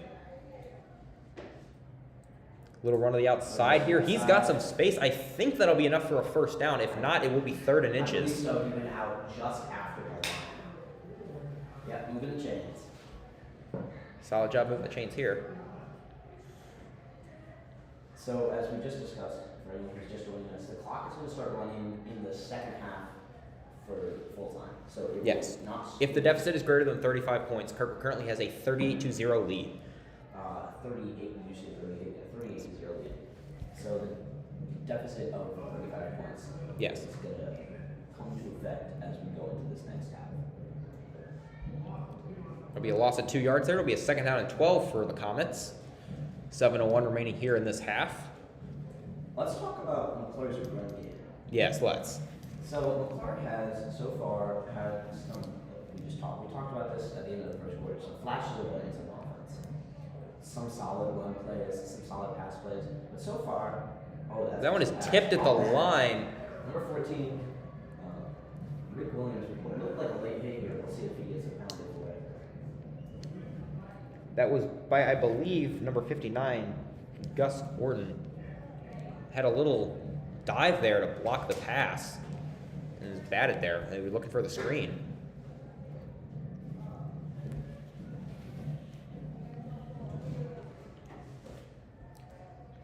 Little run to the outside here. He's got some space. I think that'll be enough for a first down. If not, it will be 3rd and inches. I believe so. He went out just after the line. Yeah, moving the chains. Solid job moving the chains here. So as we just discussed, for anyone who's just joining us, the clock is going to start running in the second half for full time. So it Yes. will not. If the deficit is greater than 35 points, Kirkwood currently has a 38-0 lead. 38, usually 38-0 lead. So the deficit of 35 points Yes. is going to come to effect as we go into this next half. There'll be a loss of 2 yards there. It'll be a second down and 12 for the Comets. 7:01 remaining here in this half. Let's talk about McCluer's run game. Yes, let's. So McCluer has so far had some. We talked about this at the end of the first quarter. Some flashes of plays on offense, some solid run plays, some solid pass plays. But so far, Oh, That one is tipped at the line. Number 14, Rick Williams. It looked like a late hit here. We'll see if he gets a pound away. That was by, I believe, number 59, Gus Orton. Had a little dive there to block the pass. And was batted there. They were looking for the screen.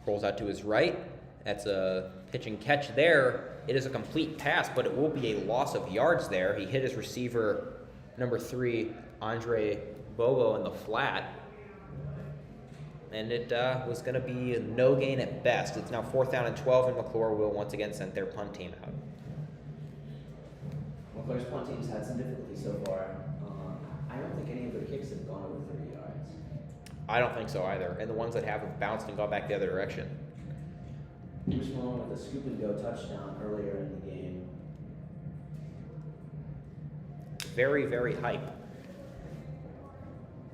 Rolls out to his right. That's a pitch and catch there. It is a complete pass, but it will be a loss of yards there. He hit his receiver, number 3, Andre Bobo, in the flat. And it was going to be a no gain at best. It's now 4th down and 12, and McCluer will once again send their punt team out. McCluer's punt team's had some difficulty so far. I don't think any of their kicks have gone over 30 yards. I don't think so either. And the ones that have bounced and gone back the other direction. Bruce Malone with a scoop and go touchdown earlier in the game. Very, very hype.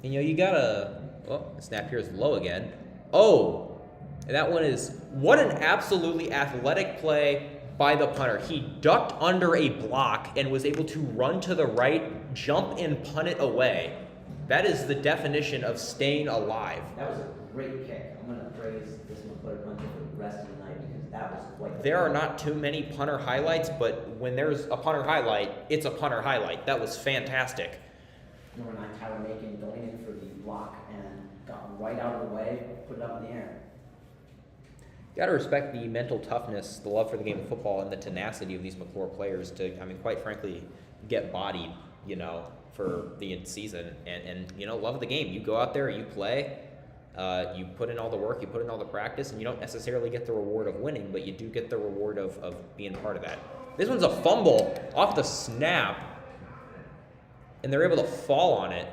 And you gotta. Oh, the snap here is low again. Oh, and that one is. What an absolutely athletic play by the punter. He ducked under a block and was able to run to the right, jump and punt it away. That is the definition of staying alive. That was a great kick. I'm going to praise this McCluer punter for the rest of the night because that was quite. There are not too many punter highlights, but when there's a punter highlight, it's a punter highlight. That was fantastic. Number 9, Tyler Macon going in for the block and got right out of the way, put it up in the air. You got to respect the mental toughness, the love for the game of football, and the tenacity of these McCluer players to, quite frankly, get bodied, for the season and love the game. You go out there, you play, you put in all the work, you put in all the practice, and you don't necessarily get the reward of winning, but you do get the reward of being part of that. This one's a fumble off the snap, and they're able to fall on it.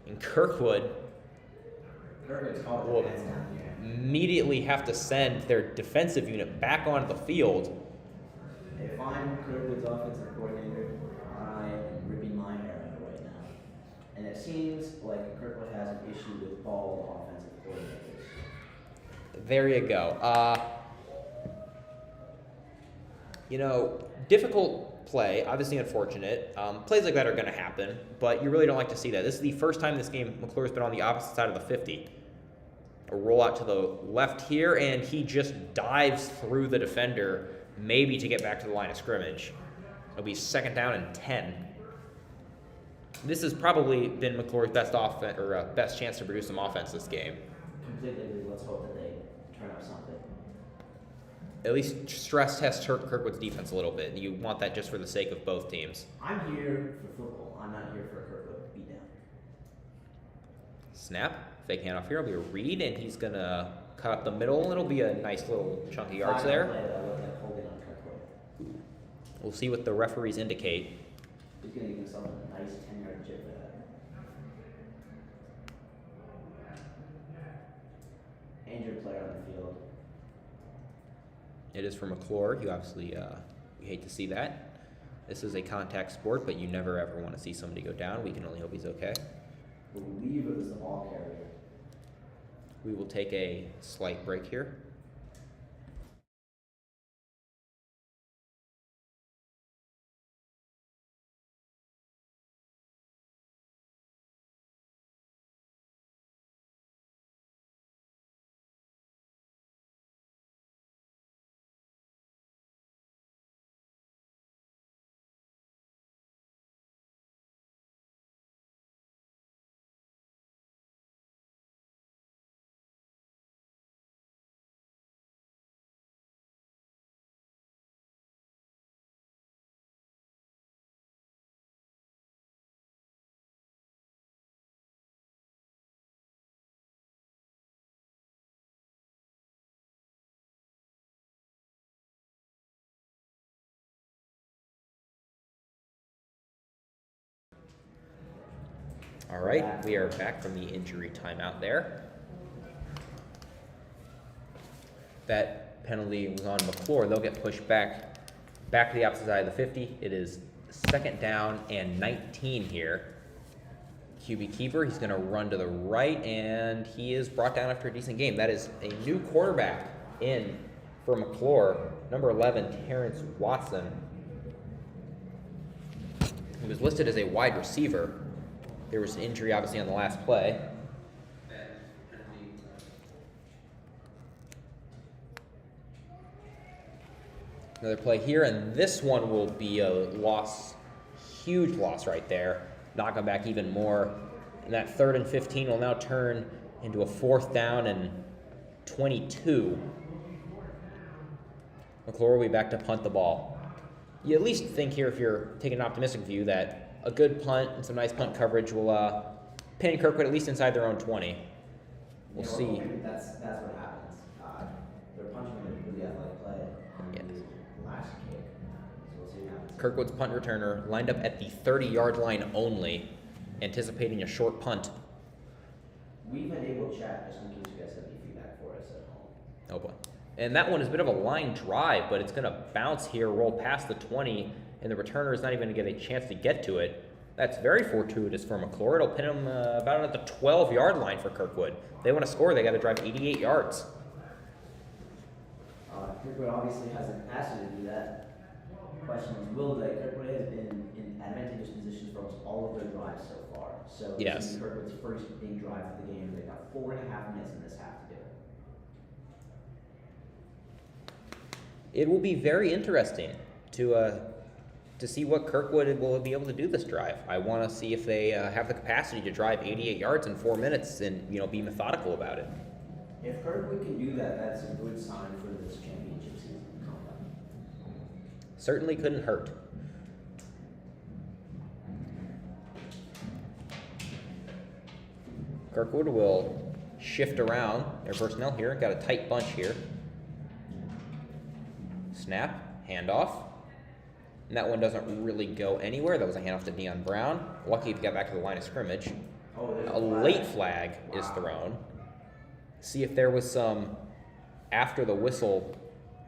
And Kirkwood will immediately have to send their defensive unit back onto the field. If I'm Kirkwood's offensive coordinator, I am ripping my hair out right now. And it seems like Kirkwood has an issue with all offensive coordinators. There you go. Difficult play, obviously unfortunate. Plays like that are going to happen, but you really don't like to see that. This is the first time this game McCluer's been on the opposite side of the 50. A roll out to the left here, and he just dives through the defender, maybe to get back to the line of scrimmage. It'll be 2nd down and 10. This has probably been McCluer's best chance to produce some offense this game. Completely agree. Let's hope that they turn up something. At least stress test Kirkwood's defense a little bit. You want that just for the sake of both teams. I'm here for football. I'm not here for Kirkwood to beat down. Snap. Fake handoff here. It'll be a read, and he's going to cut up the middle. It'll be a nice little chunk of yards there. We'll see what the referees indicate. He's going to give himself a nice 10-yard chip for that. Injured player on the field. It is for McCluer. You obviously you hate to see that. This is a contact sport, but you never ever want to see somebody go down. We can only hope he's okay. I believe it was the ball carrier. We will take a slight break here. All right, we are back from the injury timeout there. That penalty was on McCluer. They'll get pushed back to the opposite side of the 50. It is 2nd down and 19 here. QB keeper, he's going to run to the right, and he is brought down after a decent game. That is a new quarterback in for McCluer, number 11, Terrence Watson. He was listed as a wide receiver. There was an injury, obviously, on the last play. Another play here, and this one will be a loss, huge loss right there. Knock him back even more. And that 3rd and 15 will now turn into a 4th down and 22. McCluer will be back to punt the ball. You at least think here, if you're taking an optimistic view, that a good punt and some nice punt coverage will pin Kirkwood at least inside their own 20. We'll see. That's what happens. They're punching a really athletic play. Yes. Last kick. So we'll see what happens. Kirkwood's punt returner lined up at the 30-yard line only, anticipating a short punt. We've enabled chat just in case you guys have any feedback for us at home. Oh boy. And that one is a bit of a line drive, but it's going to bounce here, roll past the 20, and the returner is not even going to get a chance to get to it. That's very fortuitous for McCluer. It'll pin him about at the 12-yard line for Kirkwood. If they want to score, they got to drive 88 yards. Kirkwood obviously hasn't asked you to do that. The question is, will they? Kirkwood has been in advantageous positions for almost all of their drives so far. So yes. This is Kirkwood's first big drive of the game. They've got 4.5 minutes in this half to do it. It will be very interesting to see what Kirkwood will be able to do this drive. I want to see if they have the capacity to drive 88 yards in 4 minutes and be methodical about it. If Kirkwood can do that, that's a good sign for this championship season coming up. Certainly couldn't hurt. Kirkwood will shift around their personnel here. Got a tight bunch here. Snap, handoff. And that one doesn't really go anywhere. That was a handoff to Dion Brown. Lucky to get back to the line of scrimmage. A late flag is thrown. See if there was some after the whistle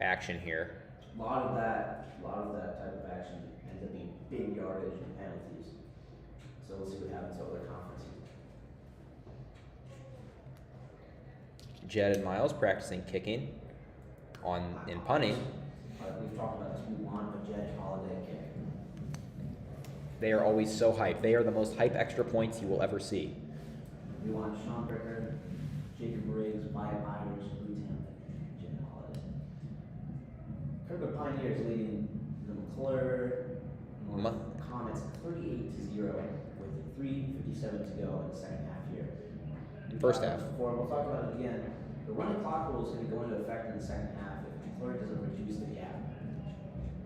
action here. A lot of that type of action ends up being big yardage and penalties. So we'll see what happens over the conference. Jed and Miles practicing kicking in punting. We've talked about this. We want a Jed Holiday kick. They are always so hyped. They are the most hype extra points you will ever see. We want Sean Bricker, Jacob Briggs, Maya Myers, Blue Tampa, and Jed Holiday. Kirkwood Pioneers leading the McCluer Comets 38-0 with 3:57 to go in the second half here. First half. We'll talk about it again. The running clock rule is going to go into effect in the second half if McCluer doesn't reduce the gap.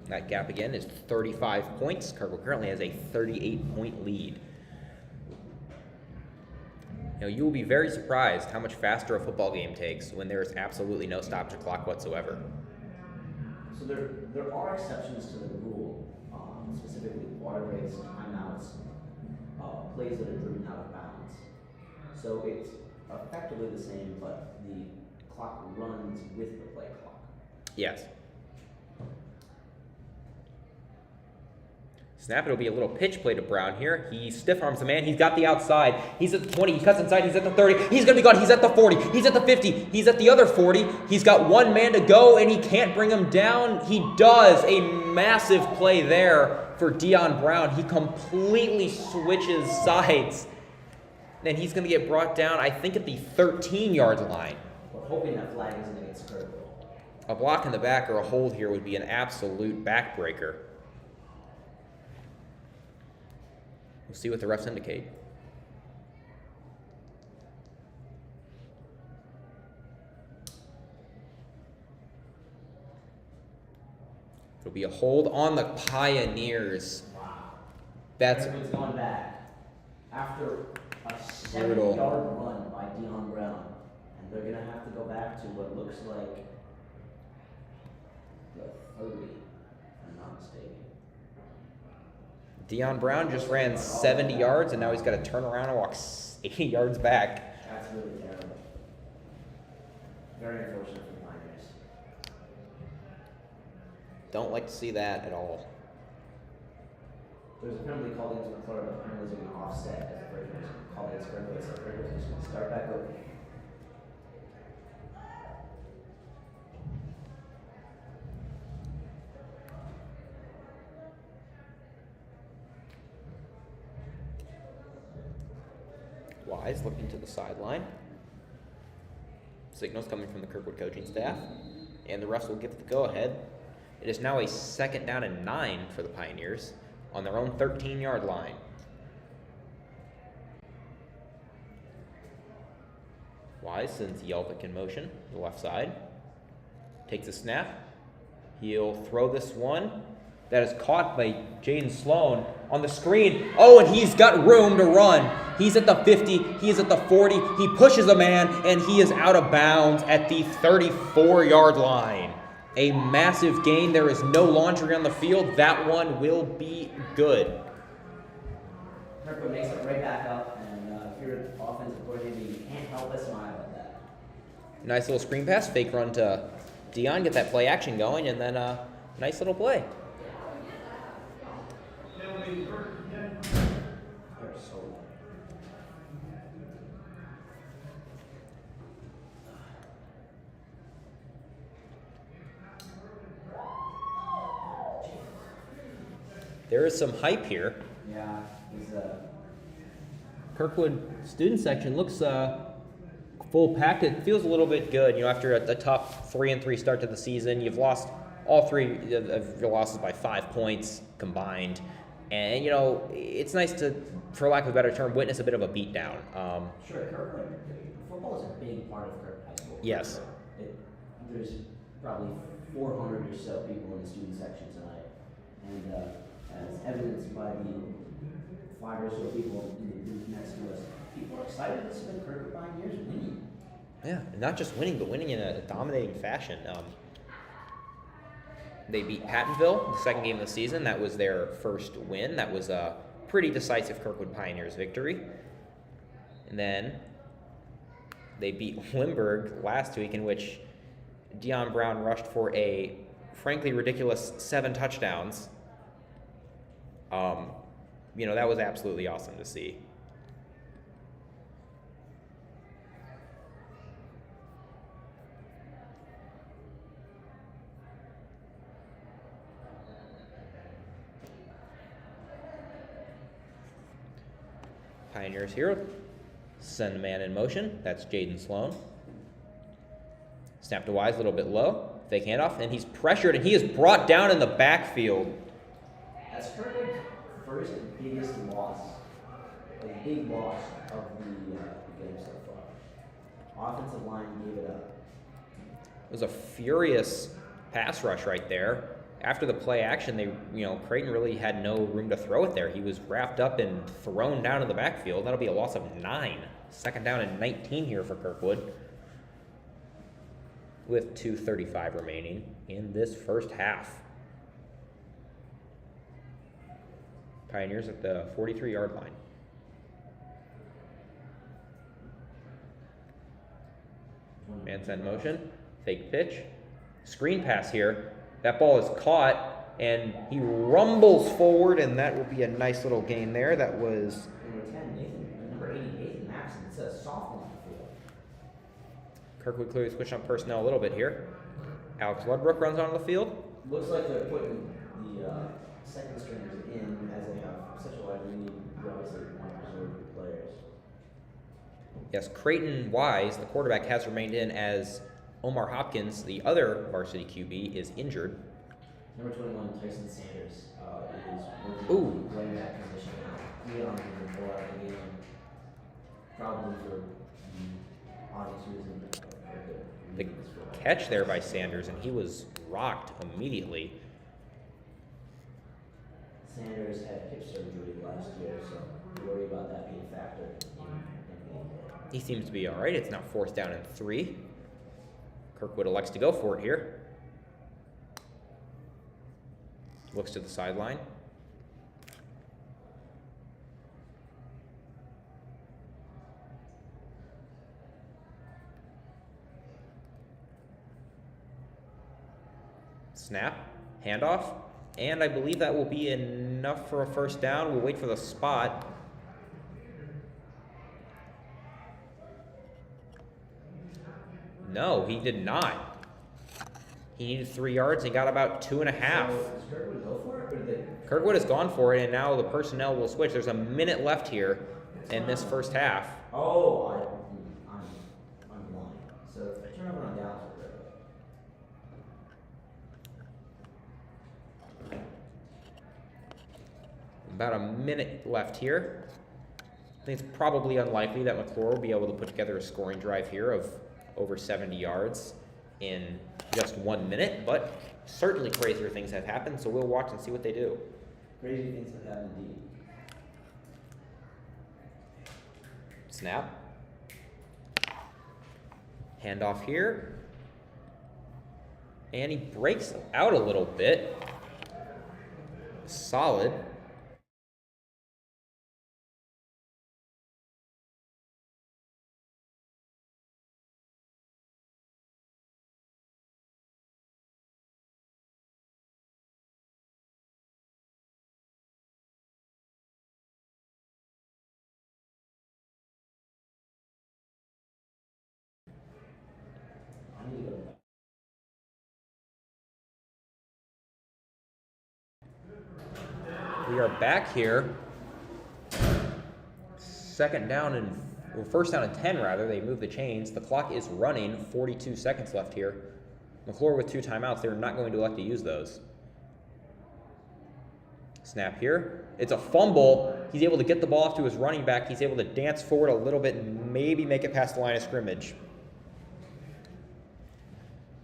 That gap again is 35 points. Kirkwood currently has a 38-point lead. You will be very surprised how much faster a football game takes when there is absolutely no stoppage clock whatsoever. So there are exceptions to the rule, specifically water breaks, timeouts, plays that are driven out of bounds. So it's effectively the same, but the clock runs with the play clock. Yes. Snap, it'll be a little pitch play to Brown here. He stiff arms the man. He's got the outside. He's at the 20. He cuts inside. He's at the 30. He's going to be gone. He's at the 40. He's at the 50. He's at the other 40. He's got one man to go, and he can't bring him down. He does. A massive play there for Dion Brown. He completely switches sides. And he's going to get brought down, I think, at the 13-yard line. We're hoping that flag isn't against Kirkwood. A block in the back or a hold here would be an absolute backbreaker. We'll see what the refs indicate. It'll be a hold on the Pioneers. Wow. That's Kirkwood's going back after a brutal 7-yard run by Dion Brown, and they're going to have to go back to what looks like the 30, if I'm not mistaken. Dion Brown just ran 70 yards, and now he's got to turn around and walk 80 yards back. That's really terrible. Very unfortunate for the Pioneers. Don't like to see that at all. There's a penalty called into McCluer, but the penalties are going to offset as the breakers called against Kirkwood, so Kirkwood's just going to start back over. Wise looking to the sideline. Signals coming from the Kirkwood coaching staff. And the refs will give the go-ahead. It is now a 2nd down and 9 for the Pioneers on their own 13-yard line. Wise sends Yelvick in motion, the left side. Takes a snap. He'll throw this one. That is caught by Jaden Sloan on the screen. Oh, and he's got room to run. He's at the 50. He is at the 40. He pushes a man, and he is out of bounds at the 34-yard line. A massive gain. There is no laundry on the field. That one will be good. Kirkwood makes it right back up, and if you're an offensive coordinator, you can't help but smile at that. Nice little screen pass. Fake run to Dion. Get that play action going, and then nice little play. There is some hype here. Yeah, he's Kirkwood student section looks full packed. It feels a little bit good. After a tough 3-3 start to the season, you've lost all 3 of your losses by 5 points combined. And, it's nice to, for lack of a better term, witness a bit of a beatdown. Sure, Kirkwood, football is a big part of Kirkwood High School. Yes. There's probably 400 or so people in the student section tonight. And as evidenced by the 5 or so people in the booth next to us, people are excited to see the Kirkwood Pioneers winning. Yeah, not just winning, but winning in a dominating fashion. They beat Pattonville, the second game of the season. That was their first win. That was a pretty decisive Kirkwood Pioneers victory. And then they beat Limburg last week, in which Dion Brown rushed for a frankly ridiculous 7 touchdowns. That was absolutely awesome to see. Pioneers here. Send a man in motion. That's Jaden Sloan. Snap to Wise, a little bit low. Fake handoff, and he's pressured, and he is brought down in the backfield. That's Kirkwood's first biggest loss, a big loss of the game so far. Offensive line gave it up. It was a furious pass rush right there. After the play action, Creighton really had no room to throw it there. He was wrapped up and thrown down in the backfield. That'll be a loss of 9. 2nd down and 19 here for Kirkwood, with 2:35 remaining in this first half. Pioneers at the 43-yard line. Man send motion, fake pitch, screen pass here. That ball is caught, and he rumbles forward, and that will be a nice little gain there. That was Number 10, Nathan. Number 80, Nathan Maxson. It's a sophomore on the field. Kirkwood clearly switched on personnel a little bit here. Alex Ludbrook runs onto the field. Looks like they're putting the second stringers in as they have such a wide lead. You obviously want to preserve your players. Yes, Creighton Wise, the quarterback, has remained in as Omar Hopkins, the other varsity QB, is injured. Number 21, Tyson Sanders, is working playing that position now. He on the ball out of the game. Probably for obvious reasons. The catch there by Sanders, and he was rocked immediately. Sanders had hip surgery last year, so we worry about that being a factor in game play. He seems to be all right. It's now 4th down and 3. Kirkwood elects to go for it here. Looks to the sideline. Snap, handoff, and I believe that will be enough for a first down. We'll wait for the spot. No, he did not. He needed 3 yards and got about 2.5. So, does Kirkwood go for it, or did they? Kirkwood has gone for it, and now the personnel will switch. There's a minute left here in this first half. Oh, I'm blind. So turnover on downs are good. About a minute left here. I think it's probably unlikely that McCluer will be able to put together a scoring drive here of over 70 yards in just 1 minute, but certainly crazier things have happened, so we'll watch and see what they do. Crazy things have happened indeed. Snap. Handoff here. And he breaks out a little bit. Solid. We are back here. First down and 10 rather. They move the chains. The clock is running. 42 seconds left here. McCluer with 2 timeouts. They're not going to elect to use those. Snap here. It's a fumble. He's able to get the ball off to his running back. He's able to dance forward a little bit and maybe make it past the line of scrimmage.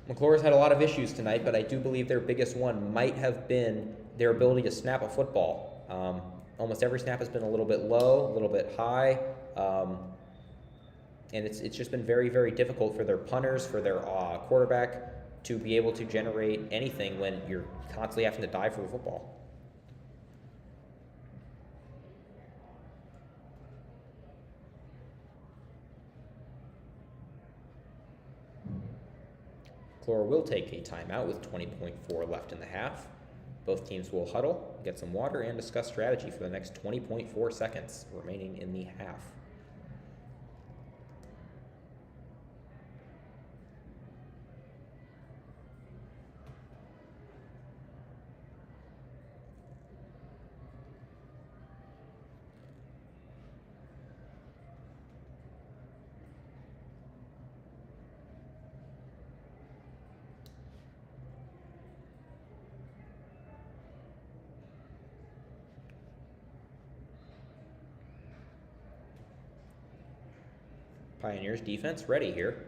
McCluer's had a lot of issues tonight, but I do believe their biggest one might have been their ability to snap a football. Almost every snap has been a little bit low, a little bit high, and it's just been very, very difficult for their punters, for their quarterback to be able to generate anything when you're constantly having to dive for the football. McCluer will take a timeout with 20.4 left in the half. Both teams will huddle, get some water, and discuss strategy for the next 20.4 seconds remaining in the half. Pioneers defense ready here.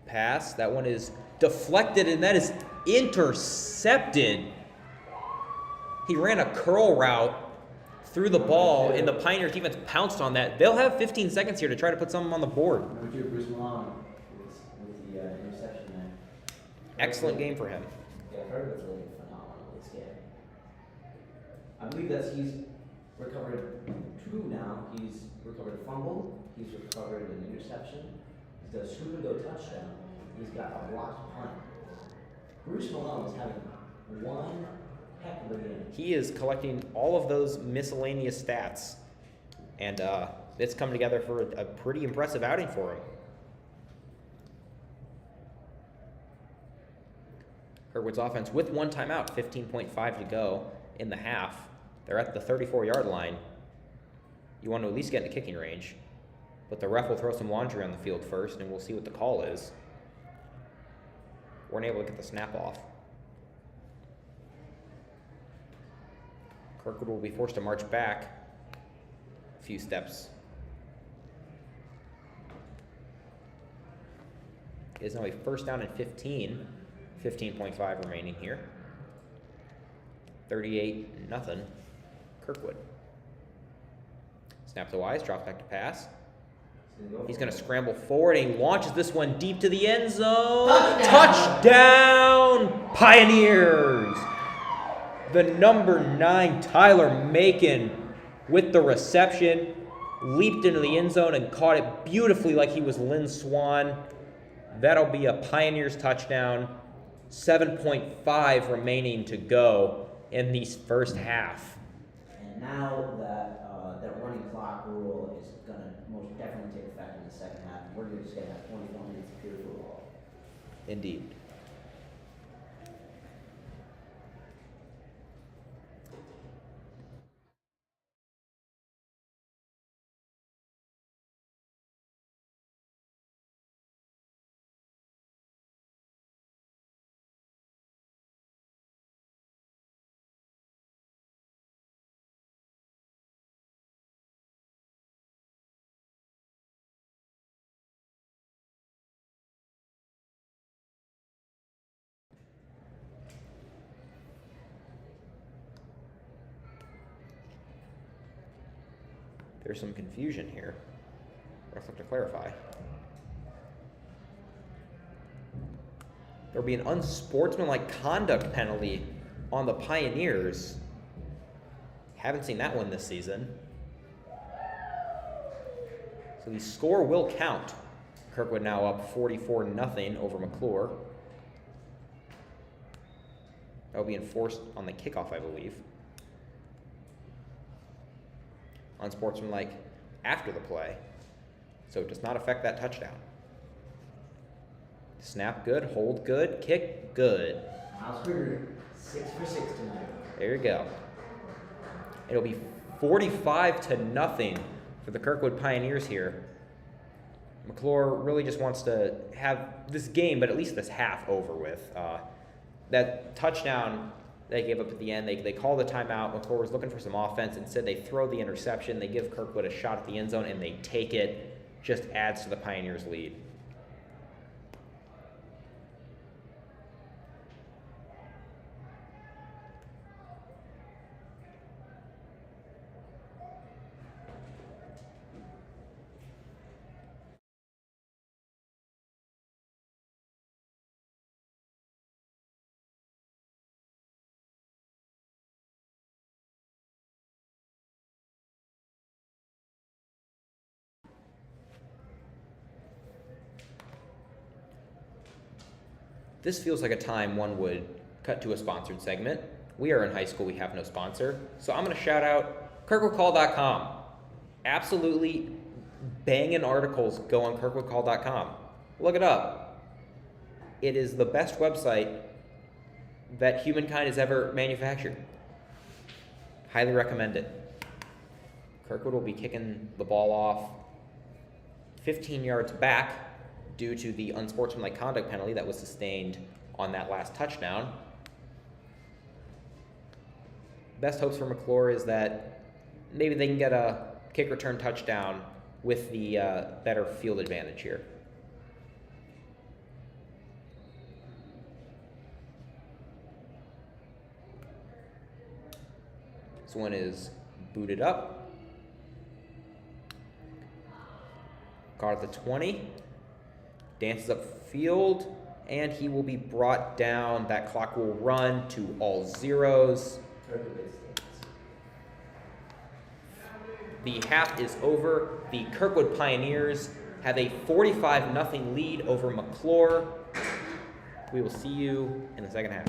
Pass, that one is deflected and that is intercepted. He ran a curl route through the ball, and the Pioneers defense pounced on that. They'll have 15 seconds here to try to put something on the board. Bruce Malone with the interception there. Excellent game for him. Yeah, Kirkwood's really phenomenal this game. I believe that he's recovered 2 now. He's recovered a fumble. He's recovered an interception. He's got a scoop and go touchdown. He's got a blocked punt. Bruce Malone is having one heck of a game. He is collecting all of those miscellaneous stats, and it's come together for a pretty impressive outing for him. Kirkwood's offense with 1 timeout, 15.5 to go in the half. They're at the 34-yard line. You want to at least get into kicking range, but the ref will throw some laundry on the field first, and we'll see what the call is. Weren't able to get the snap off. Kirkwood will be forced to march back a few steps. It is now a first down and 15. 15.5 remaining here. 38-0. Kirkwood. Snap to Wise, drops back to pass. He's going to scramble forward, and he launches this one deep to the end zone. Touchdown, Pioneers! The number 9, Tyler Macon, with the reception, leaped into the end zone and caught it beautifully like he was Lynn Swan. That'll be a Pioneers touchdown. 7.5 remaining to go in the first half. And now that running clock rule is going to most definitely take effect in the second half. We're just going to have 24 minutes of pure football. Indeed. There's some confusion here. I'll have to clarify. There'll be an unsportsmanlike conduct penalty on the Pioneers. Haven't seen that one this season. So the score will count. Kirkwood now up 44-0 over McCluer. That will be enforced on the kickoff, I believe. Unsportsmanlike after the play, so it does not affect that touchdown. Snap good, hold good, kick good. Miles Kruger, 6 for 6 tonight. There you go. It'll be 45-0 for the Kirkwood Pioneers here. McCluer really just wants to have this game, but at least this half over with. That touchdown they gave up at the end, they call the timeout. McCluer was looking for some offense. Instead, they throw the interception. They give Kirkwood a shot at the end zone, and they take it. Just adds to the Pioneers' lead. This feels like a time one would cut to a sponsored segment. We are in high school, we have no sponsor. So I'm going to shout out KirkwoodCall.com. Absolutely banging articles go on KirkwoodCall.com. Look it up. It is the best website that humankind has ever manufactured. Highly recommend it. Kirkwood will be kicking the ball off 15 yards back due to the unsportsmanlike conduct penalty that was sustained on that last touchdown. Best hopes for McCluer is that maybe they can get a kick return touchdown with the better field advantage here. This one is booted up. Guard at the 20. Dances up field, and he will be brought down. That clock will run to all zeros. The half is over. The Kirkwood Pioneers have a 45-0 lead over McCluer. We will see you in the second half.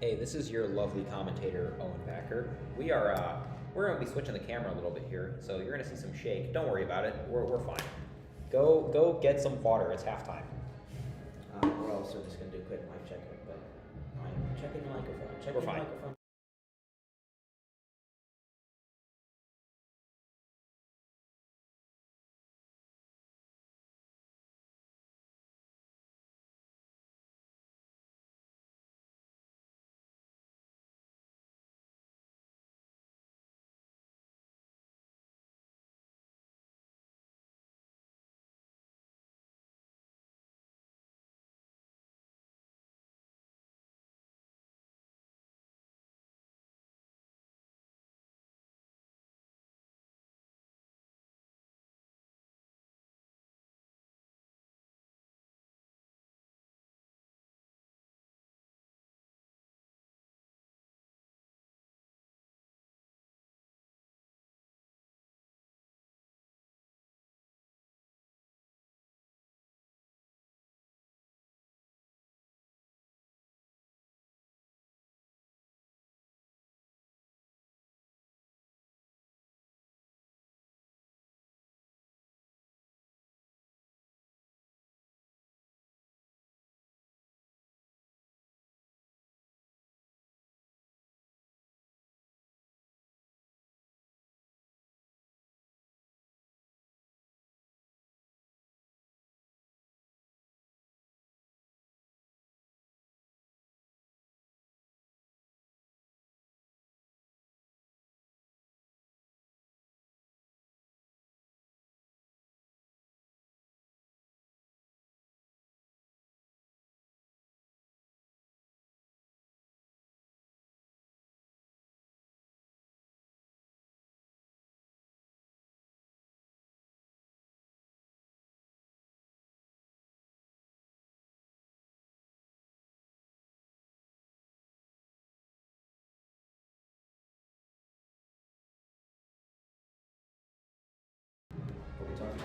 Hey, this is your lovely commentator, Owen Backer. We're gonna be switching the camera a little bit here, so you're gonna see some shake. Don't worry about it. We're fine. Go get some water. It's halftime. We're also just gonna do a quick mic check, but I'm checking the microphone. Checking We're the fine. microphone.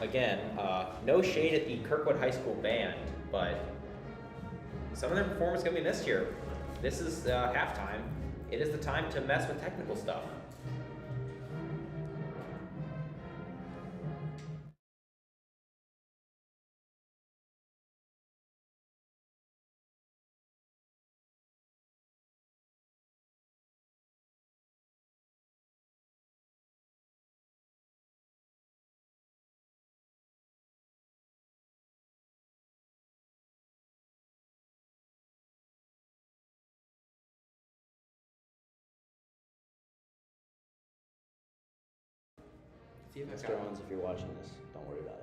Again, no shade at the Kirkwood High School band, but some of their performance is gonna be missed here. This is halftime. It is the time to mess with technical stuff. Mr. Owens, if you're watching this, don't worry about it.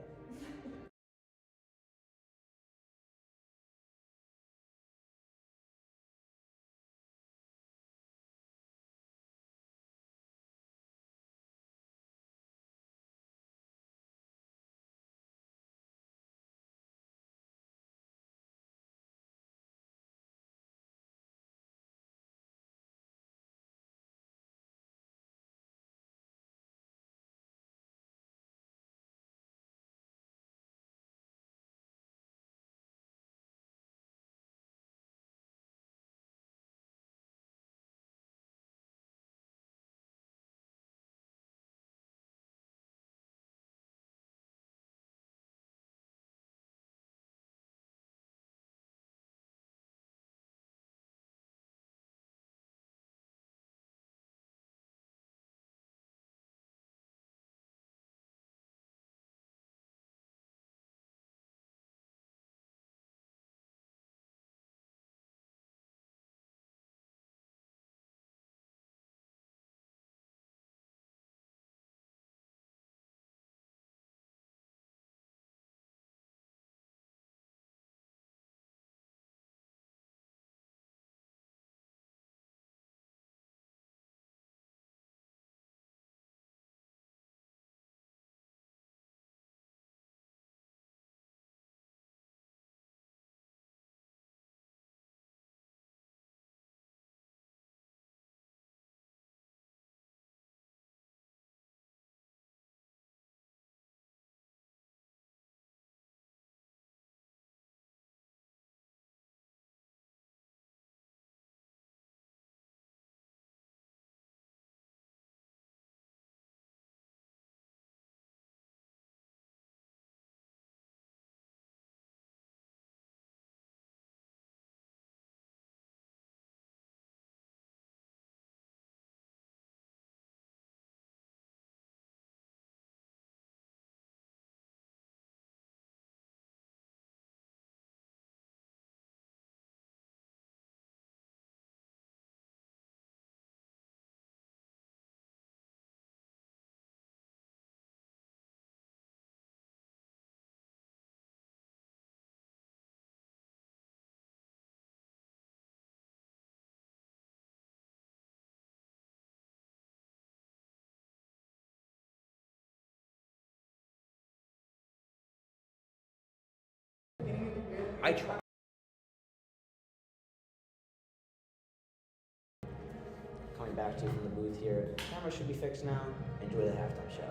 I try. Coming back to you from the booth here. Camera should be fixed now. Enjoy the halftime show.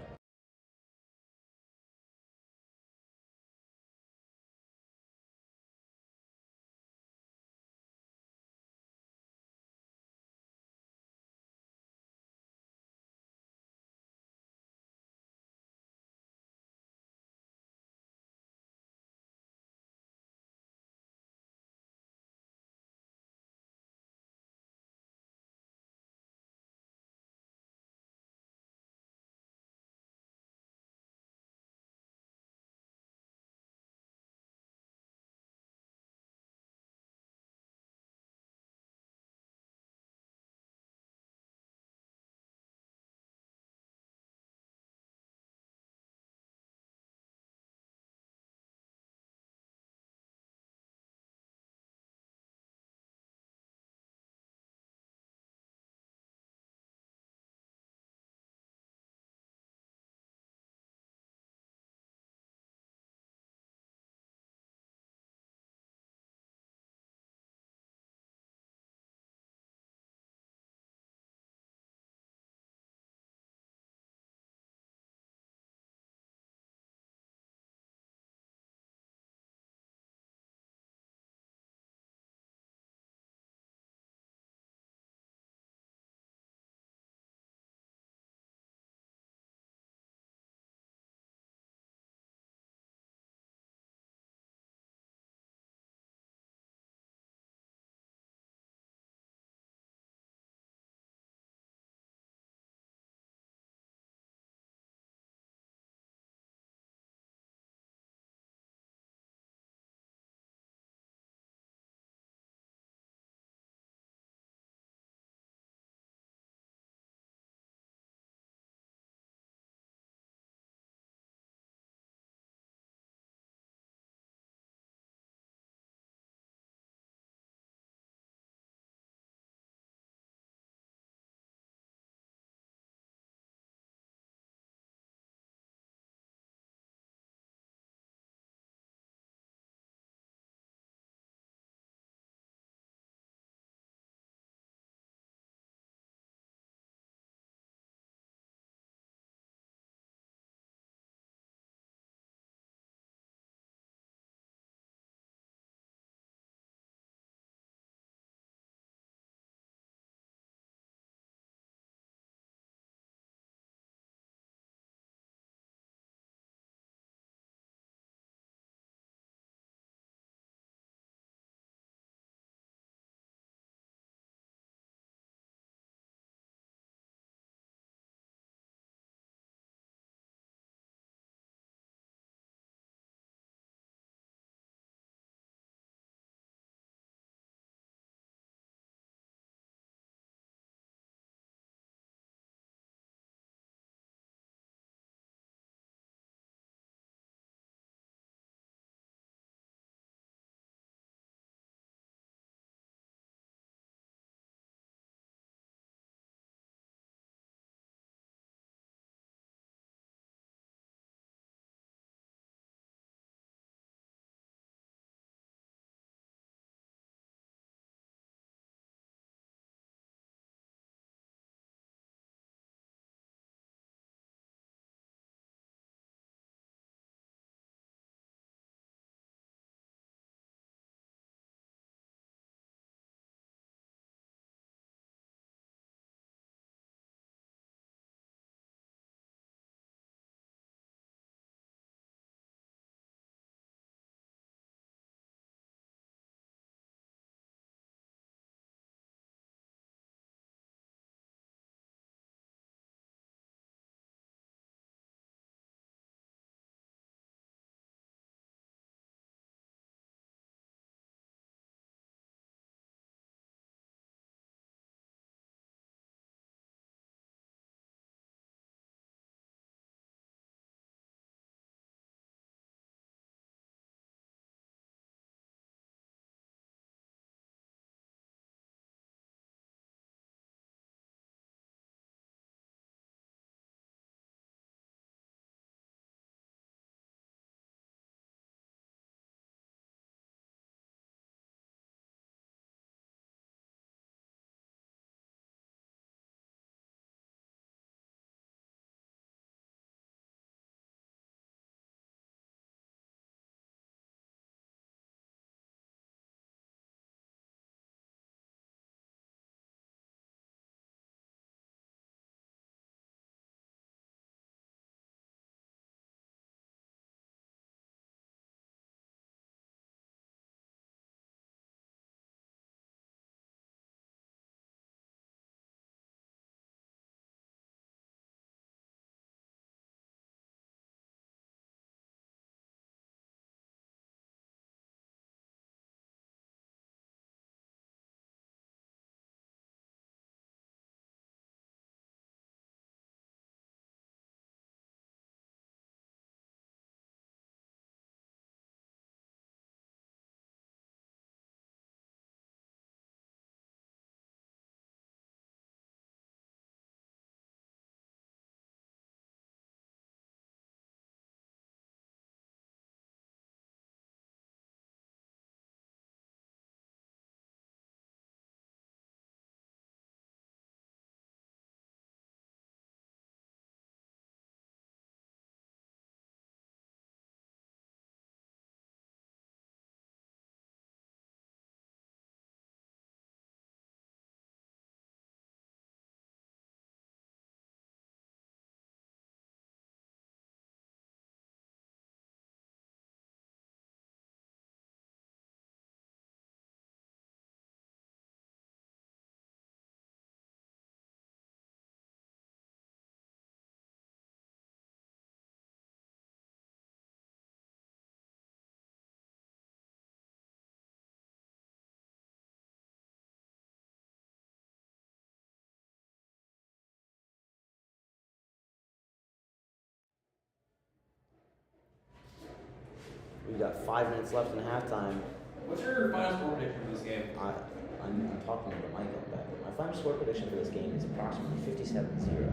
got 5 minutes left in halftime. What's your final score prediction for this game? I'm talking to the mic on back. My final score prediction for this game is approximately 57-0.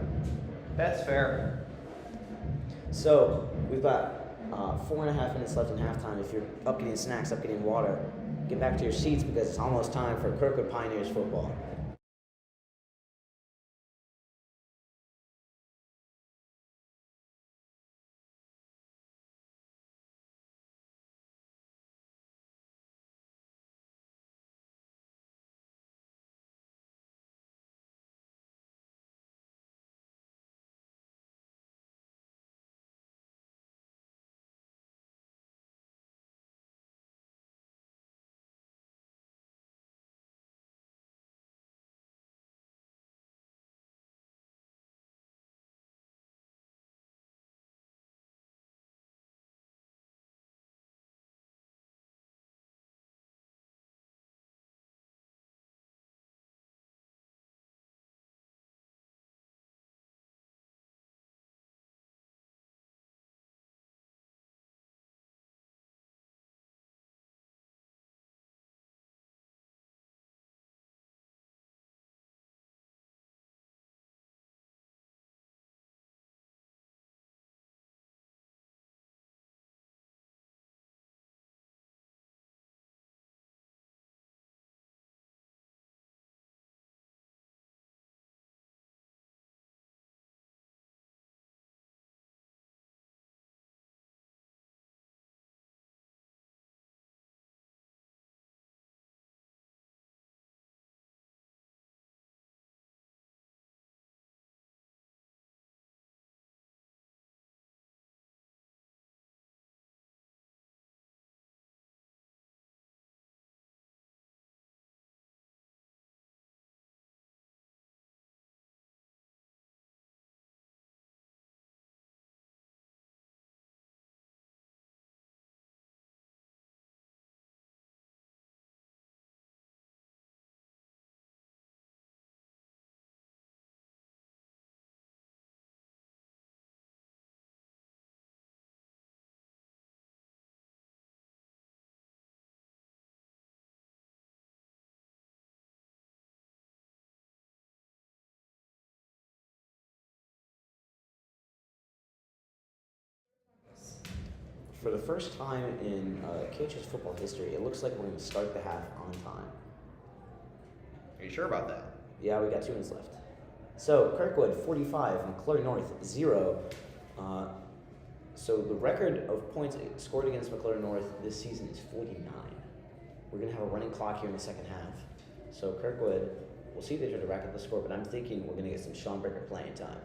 That's fair. So we've got 4.5 minutes left in halftime. If you're up getting snacks, up getting water, get back to your seats because it's almost time for Kirkwood Pioneers football. For the first time in KHS football history, it looks like we're going to start the half on time. Are you sure about that? Yeah, we got 2 minutes left. So Kirkwood 45, McCluer North 0. So the record of points scored against McCluer North this season is 49. We're going to have a running clock here in the second half. So Kirkwood, we'll see if they try to rack up the score, but I'm thinking we're going to get some Sean Breaker playing time.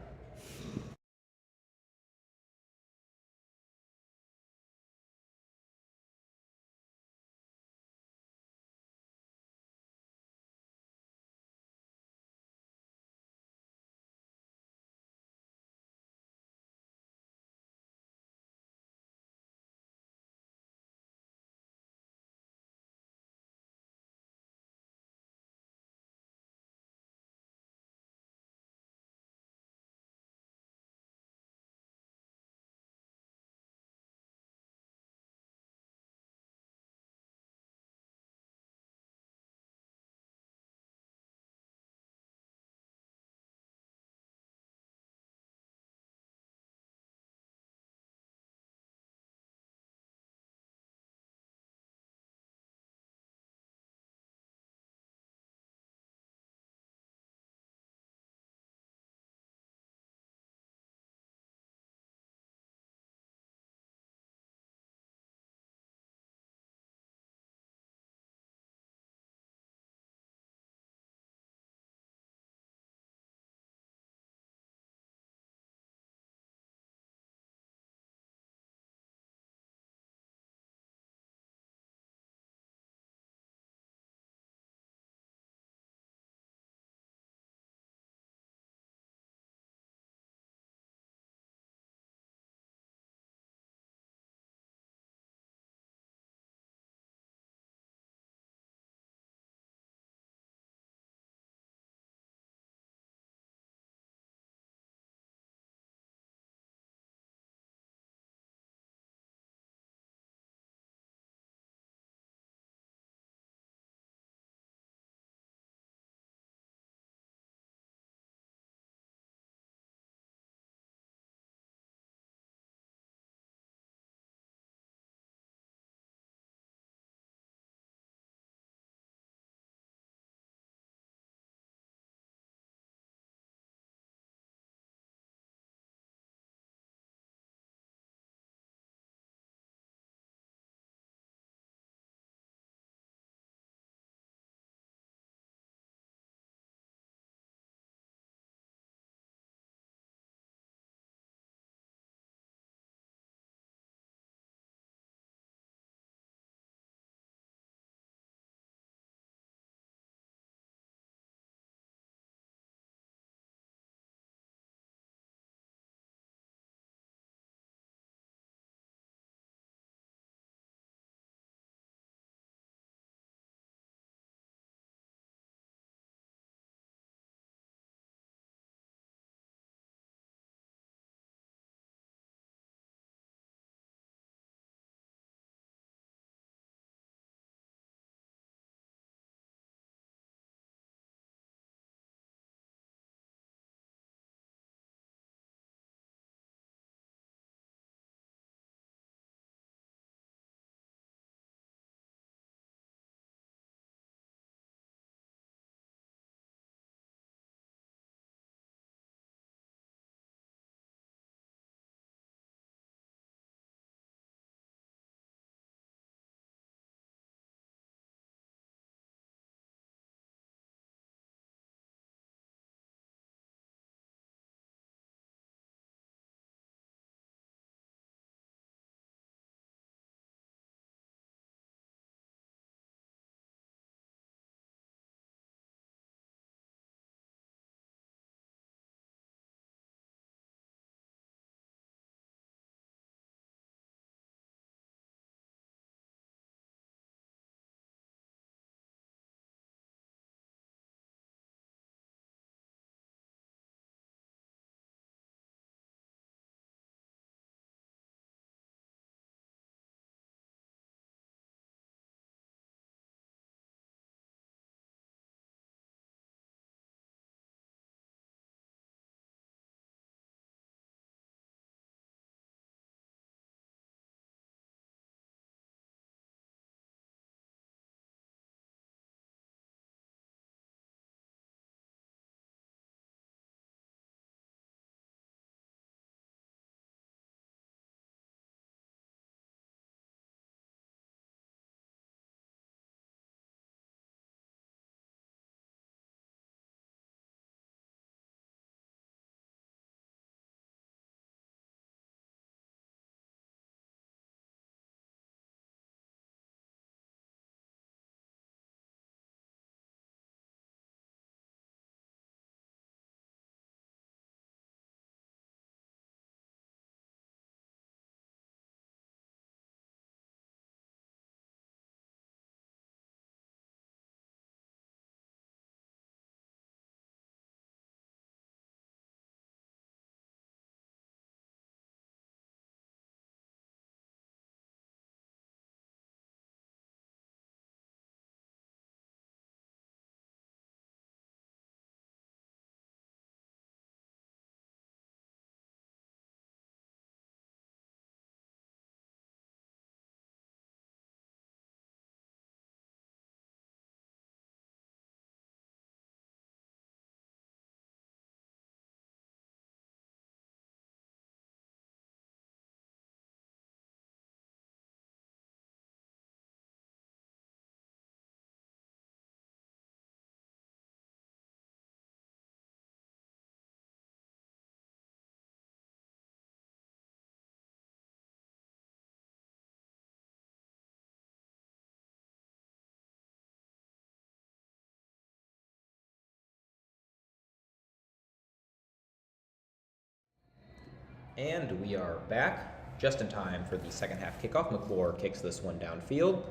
And we are back just in time for the second half kickoff. McCluer kicks this one downfield.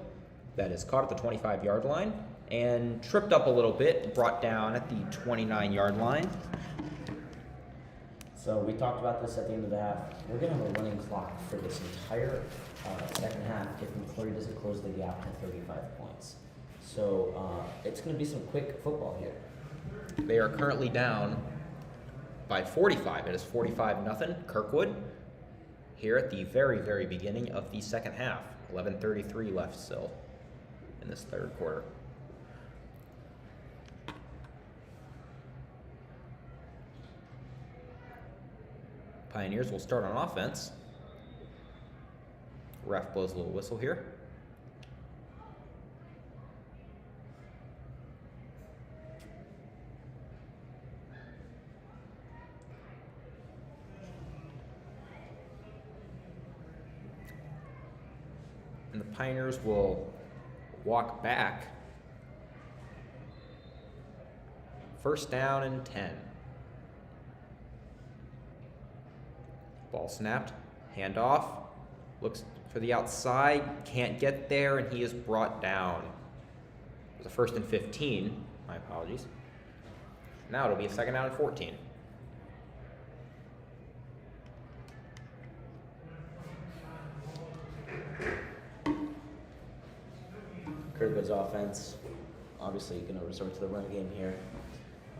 That is caught at the 25-yard line and tripped up a little bit, brought down at the 29-yard line. So we talked about this at the end of the half. We're going to have a running clock for this entire second half if McCluer doesn't close the gap to 35 points. So it's going to be some quick football here. They are currently down by 45. It is 45-0 Kirkwood here at the very, very beginning of the second half. 11:33 left still in this third quarter. Pioneers will start on offense. Ref blows a little whistle here. And the Pioneers will walk back. First down and 10. Ball snapped, handoff, looks for the outside, can't get there, and he is brought down. It was a first and 15, my apologies. Now it'll be a second down and 14. Kirkwood's offense, obviously going to resort to the run game here.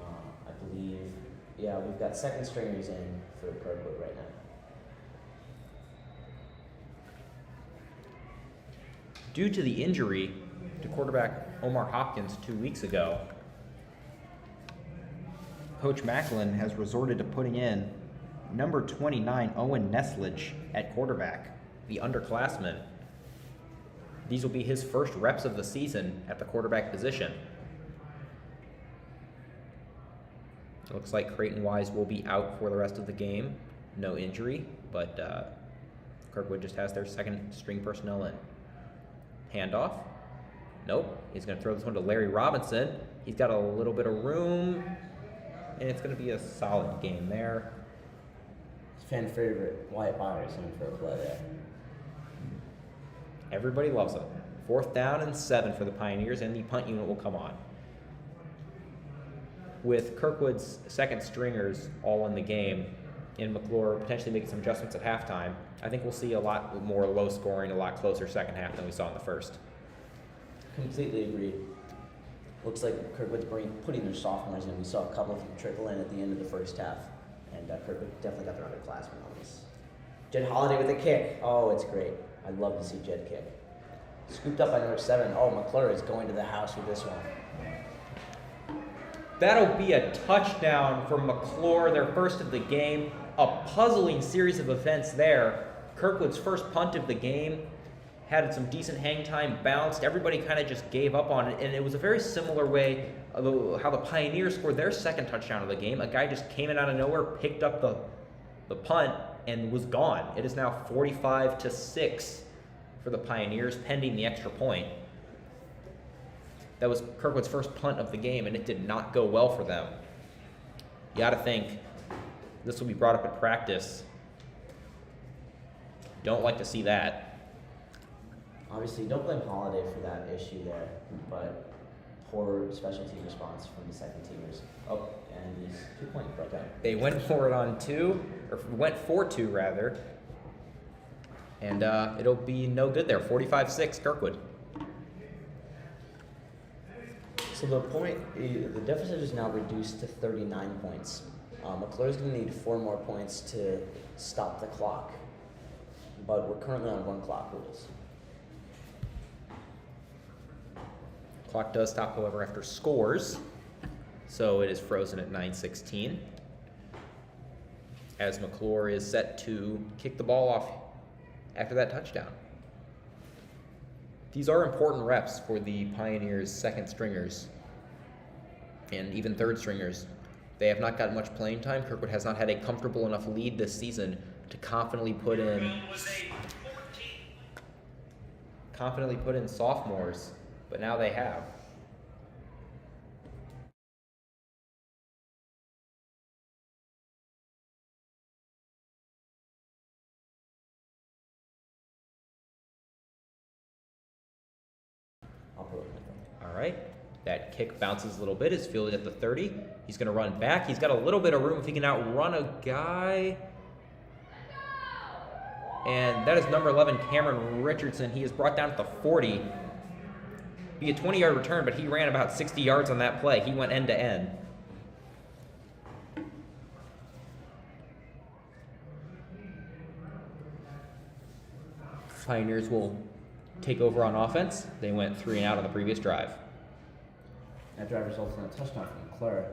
I believe, yeah, we've got second stringers in for Kirkwood right now. Due to the injury to quarterback Omar Hopkins 2 weeks ago, Coach Macklin has resorted to putting in number 29 Owen Neslage at quarterback, the underclassman. These will be his first reps of the season at the quarterback position. It looks like Creighton Wise will be out for the rest of the game. No injury, but Kirkwood just has their second string personnel in. Handoff. Nope. He's going to throw this one to Larry Robinson. He's got a little bit of room, and it's going to be a solid game there. Fan favorite Wyatt Byers in for a play there. Everybody loves him. 4th down and 7 for the Pioneers, and the punt unit will come on. With Kirkwood's second stringers all in the game, and McCluer potentially making some adjustments at halftime, I think we'll see a lot more low scoring, a lot closer second half than we saw in the first. Completely agreed. Looks like Kirkwood's putting their sophomores in. We saw a couple of them trickle in at the end of the first half, and Kirkwood definitely got their underclassmen on this. Jed Holliday with a kick. Oh, it's great. I'd love to see Jed kick. Scooped up by number 7. Oh, McCluer is going to the house with this one. That'll be a touchdown for McCluer, their first of the game. A puzzling series of events there. Kirkwood's first punt of the game had some decent hang time, bounced. Everybody kind of just gave up on it, and it was a very similar way how the Pioneers scored their second touchdown of the game. A guy just came in out of nowhere, picked up the punt, and was gone. It is now 45-6 for the Pioneers, pending the extra point. That was Kirkwood's first punt of the game, and it did not go well for them. You got to think this will be brought up at practice. Don't like to see that. Obviously, don't blame Holiday for that issue there, but poor special team response from the second teamers. Oh, and these 2 points broke out. They went for it on 2, or went for 2 rather, and it'll be no good there. 45-6 Kirkwood. So the deficit is now reduced to 39 points. McCluer's going to need 4 more points to stop the clock, but we're currently on 1 clock rules. Clock does stop, however, after scores, so it is frozen at 9:16 as McCluer is set to kick the ball off after that touchdown. These are important reps for the Pioneers' second stringers and even third stringers. They have not gotten much playing time. Kirkwood has not had a comfortable enough lead this season to confidently put in sophomores, but now they have. I'll put it with them. All right. That kick bounces a little bit. Is fielded at the 30. He's going to run back. He's got a little bit of room if he can outrun a guy. And that is number 11, Cameron Richardson. He is brought down at the 40. Be a 20-yard return, but he ran about 60 yards on that play. He went end to end. Pioneers will take over on offense. They went 3 and out on the previous drive. That drive results in a touchdown from McCluer.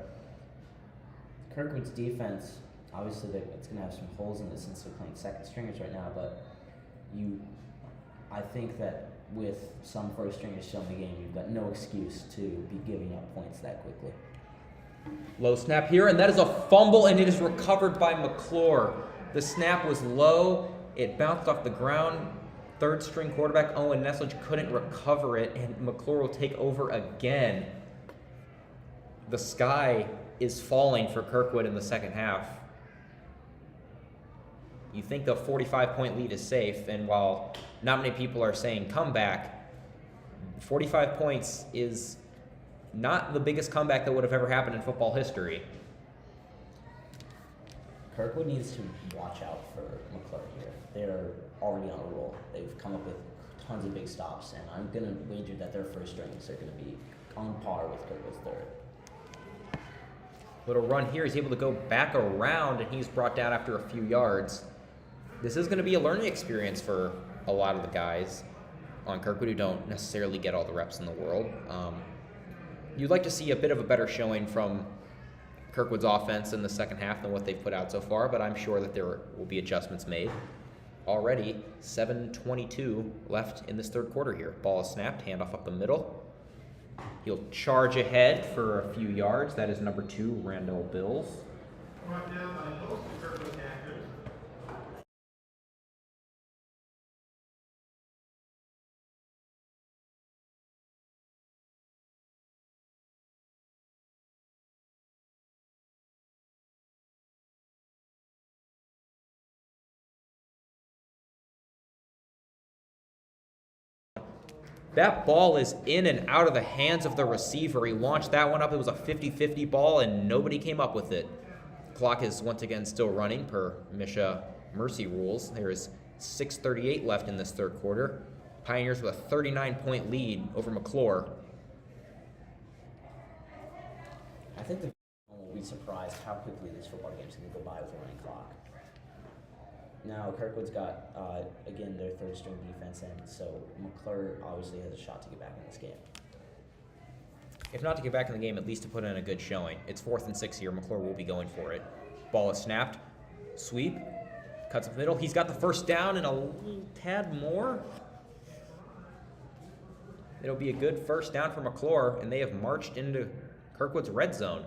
Kirkwood's defense, obviously, it's going to have some holes in this since they're playing second stringers right now, but I think that with some first stringers still in the game, you've got no excuse to be giving up points that quickly. Low snap here, and that is a fumble, and it is recovered by McCluer. The snap was low. It bounced off the ground. Third string quarterback Owen Nesledge couldn't recover it, and McCluer will take over again. The sky is falling for Kirkwood in the second half. You think the 45-point lead is safe, and while not many people are saying comeback, 45 points is not the biggest comeback that would have ever happened in football history. Kirkwood needs to watch out for McCluer here. They're already on a roll. They've come up with tons of big stops, and I'm going to wager that their first strings are going to be on par with Kirkwood's third. Little run here. He's able to go back around, and he's brought down after a few yards. This is going to be a learning experience for a lot of the guys on Kirkwood who don't necessarily get all the reps in the world. You'd like to see a bit of a better showing from Kirkwood's offense in the second half than what they've put out so far, but I'm sure that there will be adjustments made. Already 7:22 left in this third quarter here. Ball is snapped, handoff up the middle. He'll charge ahead for a few yards. That is number 2, Randall Bills. That ball is in and out of the hands of the receiver. He launched that one up. It was a 50-50 ball, and nobody came up with it. Clock is once again still running per Misha Mercy rules. There is 6:38 left in this third quarter. Pioneers with a 39-point lead over McCluer. I think the will be surprised how quickly this football game is going to go by with a running clock. Now, Kirkwood's got, again, their third string defense in, so McCluer obviously has a shot to get back in this game. If not to get back in the game, at least to put in a good showing. It's 4th and 6 here. McCluer will be going for it. Ball is snapped. Sweep. Cuts up the middle. He's got the first down and a little tad more. It'll be a good first down for McCluer, and they have marched into Kirkwood's red zone.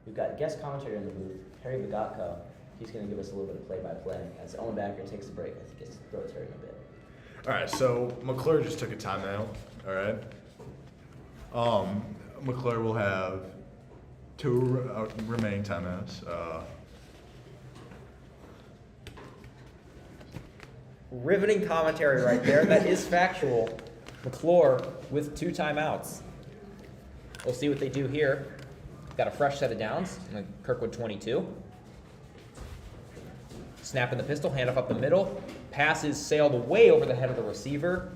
We've got guest commentary in the booth, Harry Bogotko. He's going to give us a little bit of play-by-play as Owen Backer takes a break. I think his throat's hurting a bit. All right, so McCluer just took a timeout. All right. McCluer will have 2 remaining timeouts. Riveting commentary right there. That is factual. McCluer with 2 timeouts. We'll see what they do here. Got a fresh set of downs in Kirkwood 22. Snap in the pistol, handoff up the middle. Pass is sailed way over the head of the receiver.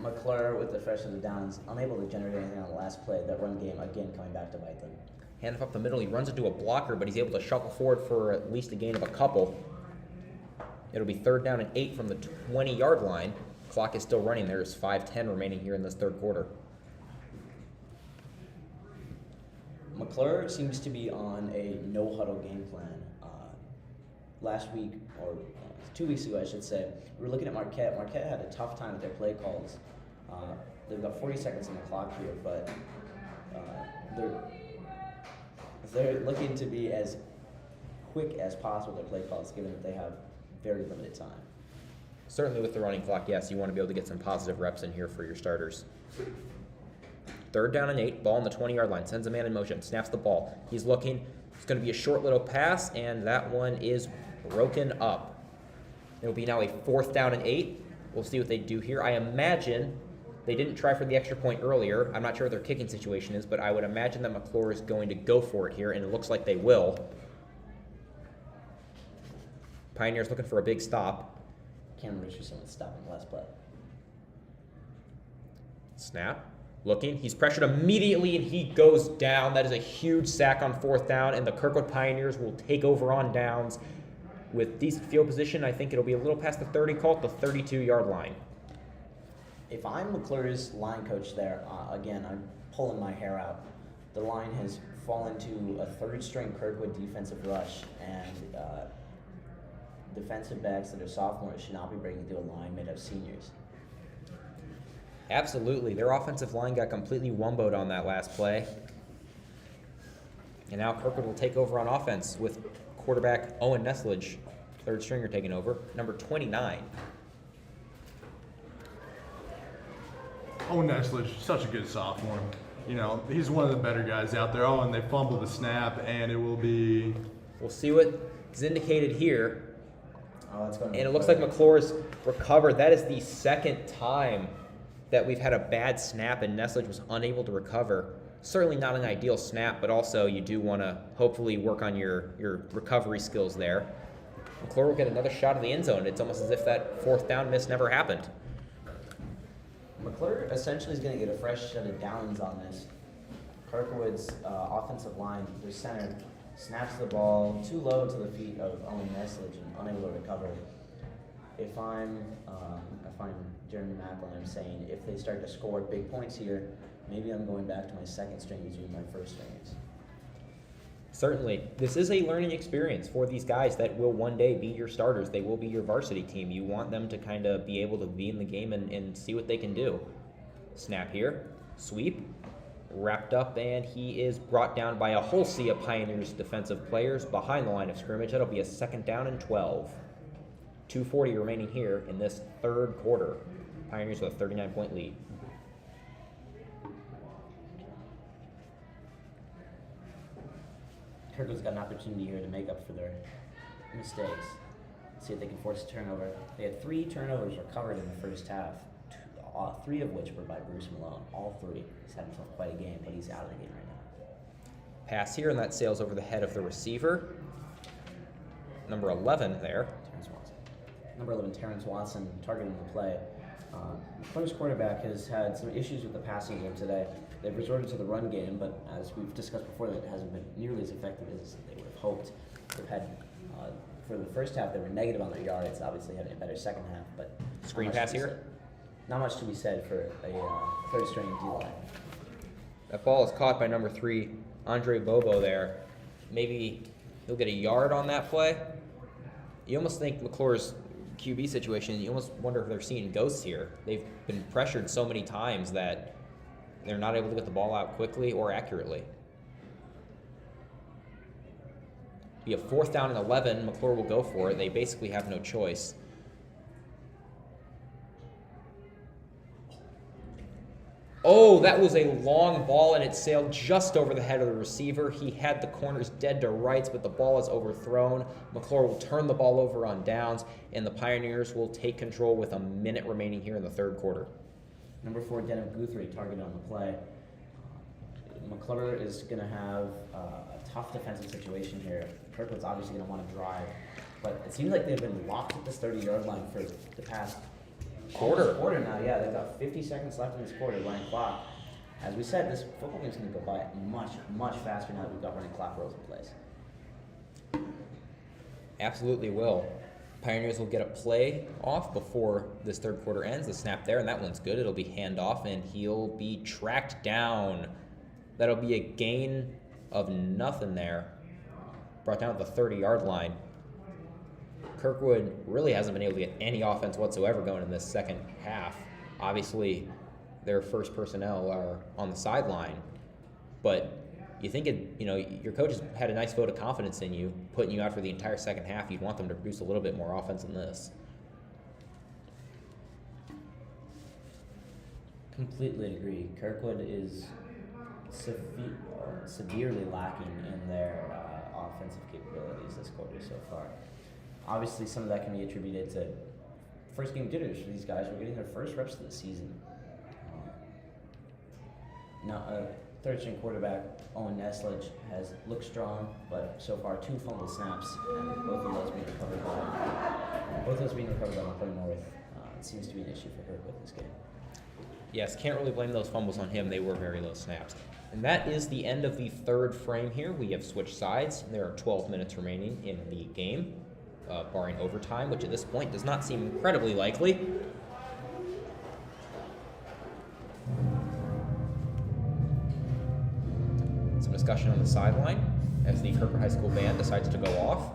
McCluer with the fresh of the downs, unable to generate anything on the last play. That run game again coming back to bite them. Handoff up the middle. He runs into a blocker, but he's able to shuffle forward for at least a gain of a couple. It'll be 3rd down and 8 from the 20-yard line. Clock is still running. There's 5:10 remaining here in this third quarter. McCluer seems to be on a no-huddle game plan. Last week, or 2 weeks ago, I should say, we were looking at Marquette. Marquette had a tough time with their play calls. They've got 40 seconds on the clock here, but they're looking to be as quick as possible with their play calls, given that they have very limited time. Certainly with the running clock, yes, you want to be able to get some positive reps in here for your starters. 3rd down and 8, ball on the 20-yard line, sends a man in motion, snaps the ball. He's looking, it's going to be a short little pass, and that one is broken up. It'll be now a 4th down and 8. We'll see what they do here. I imagine they didn't try for the extra point earlier. I'm not sure what their kicking situation is, but I would imagine that McCluer is going to go for it here, and it looks like they will. Pioneers looking for a big stop. Cameron Richardson with stopping the last play. Snap. Looking. He's pressured immediately, and he goes down. That is a huge sack on 4th down, and the Kirkwood Pioneers will take over on downs. With decent field position, I think it'll be a little past the 30 call at the 32-yard line. If I'm McClure's line coach there, again, I'm pulling my hair out. The line has fallen to a 3rd-string Kirkwood defensive rush, and defensive backs that are sophomores should not be breaking through a line made of seniors. Absolutely. Their offensive line got completely wumboed on that last play. And now Kirkwood will take over on offense with quarterback Owen Nesledge, 3rd stringer, taking over, number 29. Owen Nesledge, such a good sophomore. You know, he's one of the better guys out there. Oh, and they fumbled the snap, and it will be... We'll see what is indicated here. Oh, that's going to And it looks like McCluer's recovered. That is the 2nd time that we've had a bad snap and Nesledge was unable to recover. Certainly not an ideal snap, but also you do want to hopefully work on your recovery skills there. McCluer will get another shot at the end zone. It's almost as if that 4th down miss never happened. McCluer essentially is going to get a fresh set of downs on this. Kirkwood's offensive line, their center, snaps the ball too low to the feet of Owen Nesledge and unable to recover. If I'm Jeremy Macklin, I'm saying if they start to score big points here, maybe I'm going back to my 2nd stringers using my 1st stringers. Certainly. This is a learning experience for these guys that will one day be your starters. They will be your varsity team. You want them to kind of be able to be in the game and see what they can do. Snap here. Sweep. Wrapped up, and he is brought down by a whole sea of Pioneers defensive players behind the line of scrimmage. That'll be a 2nd down and 12. 2:40 remaining here in this 3rd quarter. Pioneers with a 39-point lead. Kirkwood's got an opportunity here to make up for their mistakes. See if they can force a turnover. They had 3 turnovers recovered in the first half, 3 of which were by Bruce Malone. All 3. He's had himself quite a game, but he's out of the game right now. Pass here, and that sails over the head of the receiver. Number 11 there. Terrence Watson. Number 11, Terrence Watson, targeting the play. McCluer's quarterback has had some issues with the passing game today. They've resorted to the run game, but as we've discussed before, that it hasn't been nearly as effective as they would have hoped. They've had, for the first half, they were negative on their yards. Obviously, had a better second half, but Screen pass here. Not much to be said for a 3rd-string D-line. That ball is caught by number 3, Andre Bobo there. Maybe he'll get a yard on that play. You almost think McCluer's QB situation, you almost wonder if they're seeing ghosts here. They've been pressured so many times that they're not able to get the ball out quickly or accurately. Be a 4th down and 11. McCluer will go for it. They basically have no choice. Oh, that was a long ball, and it sailed just over the head of the receiver. He had the corners dead to rights, but the ball is overthrown. McCluer will turn the ball over on downs, and the Pioneers will take control with a minute remaining here in the 3rd quarter. Number 4, Denham Guthrie, targeted on the play. McCluer is going to have a tough defensive situation here. Kirkwood's obviously going to want to drive, but it seems like they've been locked at this 30-yard line for the past quarter. Almost quarter now, yeah. They've got 50 seconds left in this quarter, running clock. As we said, this football game's going to go by much, much faster now that we've got running clock rules in place. Absolutely will. Pioneers will get a play off before this third quarter ends. The snap there, and that one's good. It'll be handoff, and he'll be tracked down. That'll be a gain of nothing there. Brought down to the 30-yard line. Kirkwood really hasn't been able to get any offense whatsoever going in this second half. Obviously, their first personnel are on the sideline, but you think your coach has had a nice vote of confidence in you, putting you out for the entire second half. You'd want them to produce a little bit more offense than this. Completely agree. Kirkwood is severely lacking in their offensive capabilities this quarter so far. Obviously, some of that can be attributed to first game jitters for these guys. We're getting their first reps of the season. Now, third string quarterback Owen Neslage has looked strong, but so far 2 fumble snaps, and both of those being recovered by McCluer North. It seems to be an issue for Kirkwood this game. Yes, can't really blame those fumbles on him. They were very low snaps. And that is the end of the third frame here. We have switched sides. There are 12 minutes remaining in the game, barring overtime, which at this point does not seem incredibly likely. Some discussion on the sideline as the Kirkwood High School band decides to go off.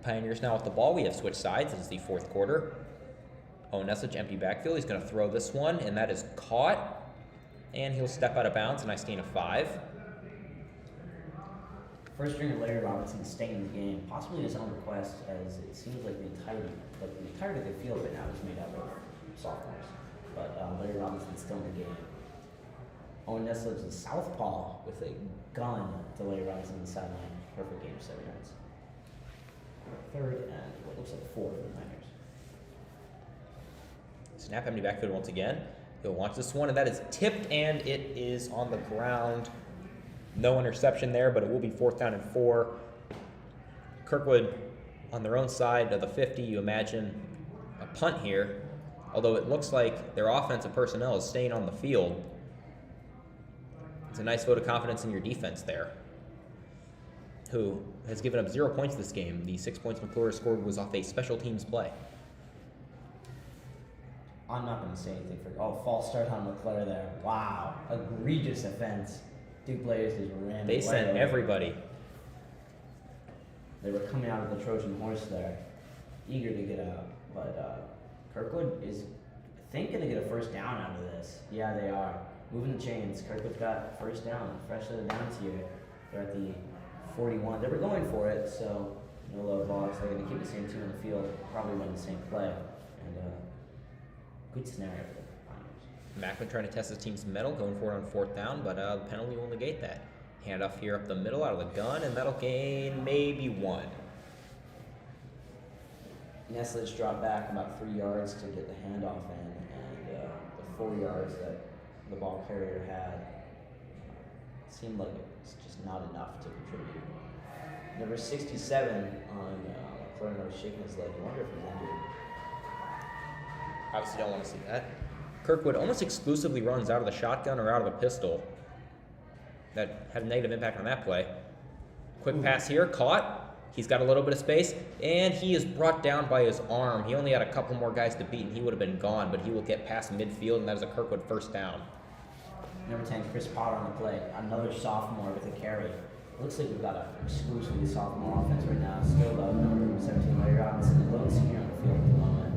Pioneers now with the ball. We have switched sides. This is the fourth quarter. Owen Neslage, empty backfield. He's going to throw this one, and that is caught. And he'll step out of bounds, a nice gain of 5. First stringer Larry Robinson staying in the game, possibly at his own request, as it seems like the entirety of the field right now is made up of sophomores. But Larry Robinson's still in the game. Owen Neslage, the southpaw, with a gun to Larry Robinson on the sideline. Perfect game, 7 yards. Third and what looks like 4 for the Niners. Snap, empty backfield once again. He'll launch this one, and that is tipped, and it is on the ground. No interception there, but it will be 4th down and 4. Kirkwood on their own side of the 50. You imagine a punt here, although it looks like their offensive personnel is staying on the field. It's a nice vote of confidence in your defense there, who has given up 0 points this game. The 6 points McCluer scored was off a special teams play. I'm not going to say anything false start on McCluer there. Wow, egregious offense. 2 players just ran. They sent everybody. They were coming out of the Trojan horse there, eager to get out. But Kirkwood is, I think, going to get a first down out of this. Yeah, they are. Moving the chains. Kirkwood's got first down. Fresh set of downs here. They're at the 41. They were going for it, so no low blocks. They're going to keep the same team on the field, probably run the same play. And good scenario for the Pioneers. Macklin trying to test his team's mettle, going for it on 4th down, but the penalty will negate that. Handoff here up the middle out of the gun, and that'll gain maybe 1. Neslage dropped back about 3 yards to get the handoff in, and the 4 yards that the ball carrier had seemed like it was just not enough to contribute. Number 67 on McCluer shaking his leg. I wonder if he's injured. Obviously don't want to see that. Kirkwood almost exclusively runs out of the shotgun or out of the pistol. That had a negative impact on that play. Quick pass here, caught. He's got a little bit of space, and he is brought down by his arm. He only had a couple more guys to beat, and he would have been gone, but he will get past midfield, and that is a Kirkwood first down. Number 10, Chris Potter on the play. Another sophomore with a carry. Looks like we've got an exclusively sophomore offense right now. Still number 17, Larry Robinson, the lone senior on the field at the moment.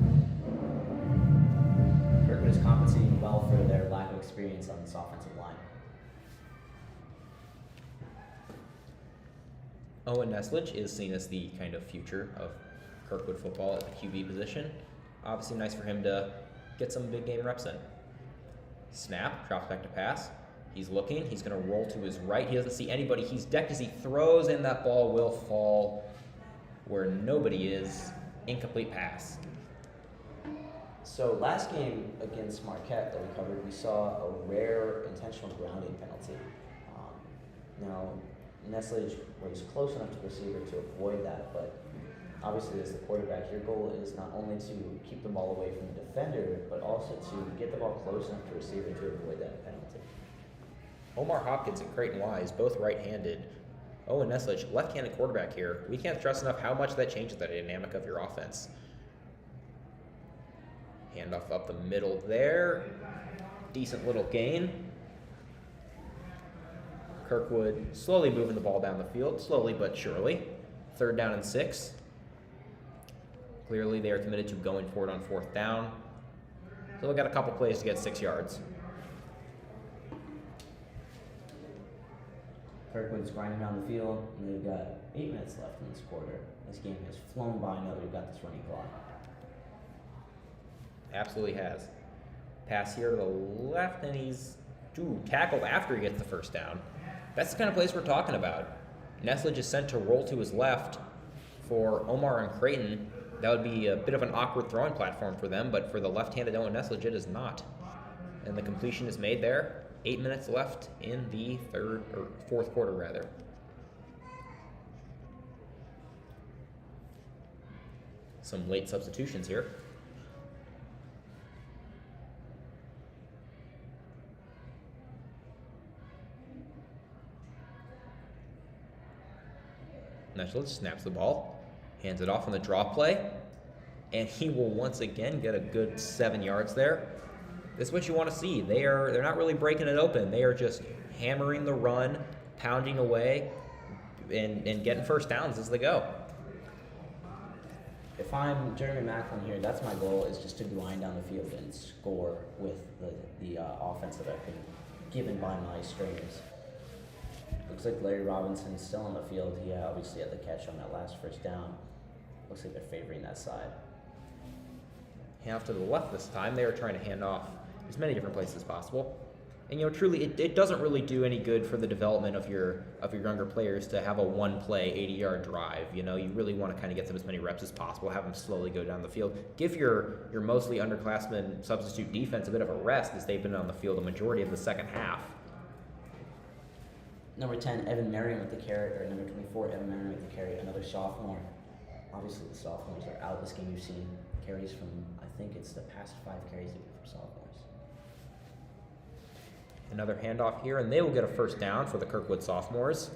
Kirkwood is compensating well for their lack of experience on this offensive line. Owen Neslage is seen as the kind of future of Kirkwood football at the QB position. Obviously nice for him to get some big game reps in. Snap, drops back to pass. He's looking, he's going to roll to his right. He doesn't see anybody. He's decked as he throws, and that ball will fall where nobody is. Incomplete pass. So last game against Marquette that we covered, we saw a rare intentional grounding penalty. Now, Neslage was close enough to the receiver to avoid that, but obviously as the quarterback, your goal is not only to keep the ball away from the defender, but also to get the ball close enough to the receiver to avoid that penalty. Omar Hopkins and Creighton Wise, both right-handed. Owen Neslage, left-handed quarterback here. We can't stress enough how much that changes the dynamic of your offense. Handoff up the middle there. Decent little gain. Kirkwood slowly moving the ball down the field, slowly but surely. 3rd down and 6. Clearly they are committed to going for it on 4th down. So they've got a couple plays to get 6 yards. Kirkwood's grinding down the field, and they've got 8 minutes left in this quarter. This game has flown by now that we've got this running clock. Absolutely has. Pass here to the left, and he's tackled after he gets the 1st down. That's the kind of place we're talking about. Neslage is sent to roll to his left for Omar and Creighton. That would be a bit of an awkward throwing platform for them, but for the left-handed Owen Neslage, it is not. And the completion is made there. 8 minutes left in the 4th quarter, rather. Some late substitutions here. Neslage snaps the ball, hands it off on the draw play, and he will once again get a good 7 yards there. This is what you want to see. They're not really breaking it open. They are just hammering the run, pounding away, and getting 1st downs as they go. If I'm Jeremy Macklin here, that's my goal, is just to grind down the field and score with the offense that I've been given by my stringers. Looks like Larry Robinson is still on the field. He obviously had the catch on that last 1st down. Looks like they're favoring that side. Hand off to the left this time. They are trying to hand off as many different places as possible. And truly, it doesn't really do any good for the development of your younger players to have a 1-play, 80-yard drive. You really want to kind of get them as many reps as possible, have them slowly go down the field. Give your mostly underclassmen substitute defense a bit of a rest, as they've been on the field the majority of the second half. Number 10, Evan Marion with the carry, or number 24, Evan Marion with the carry, another sophomore. Obviously, the sophomores are out. This game you've seen carries from, I think it's the past 5 carries from sophomores. Another handoff here, and they will get a 1st down for the Kirkwood sophomores.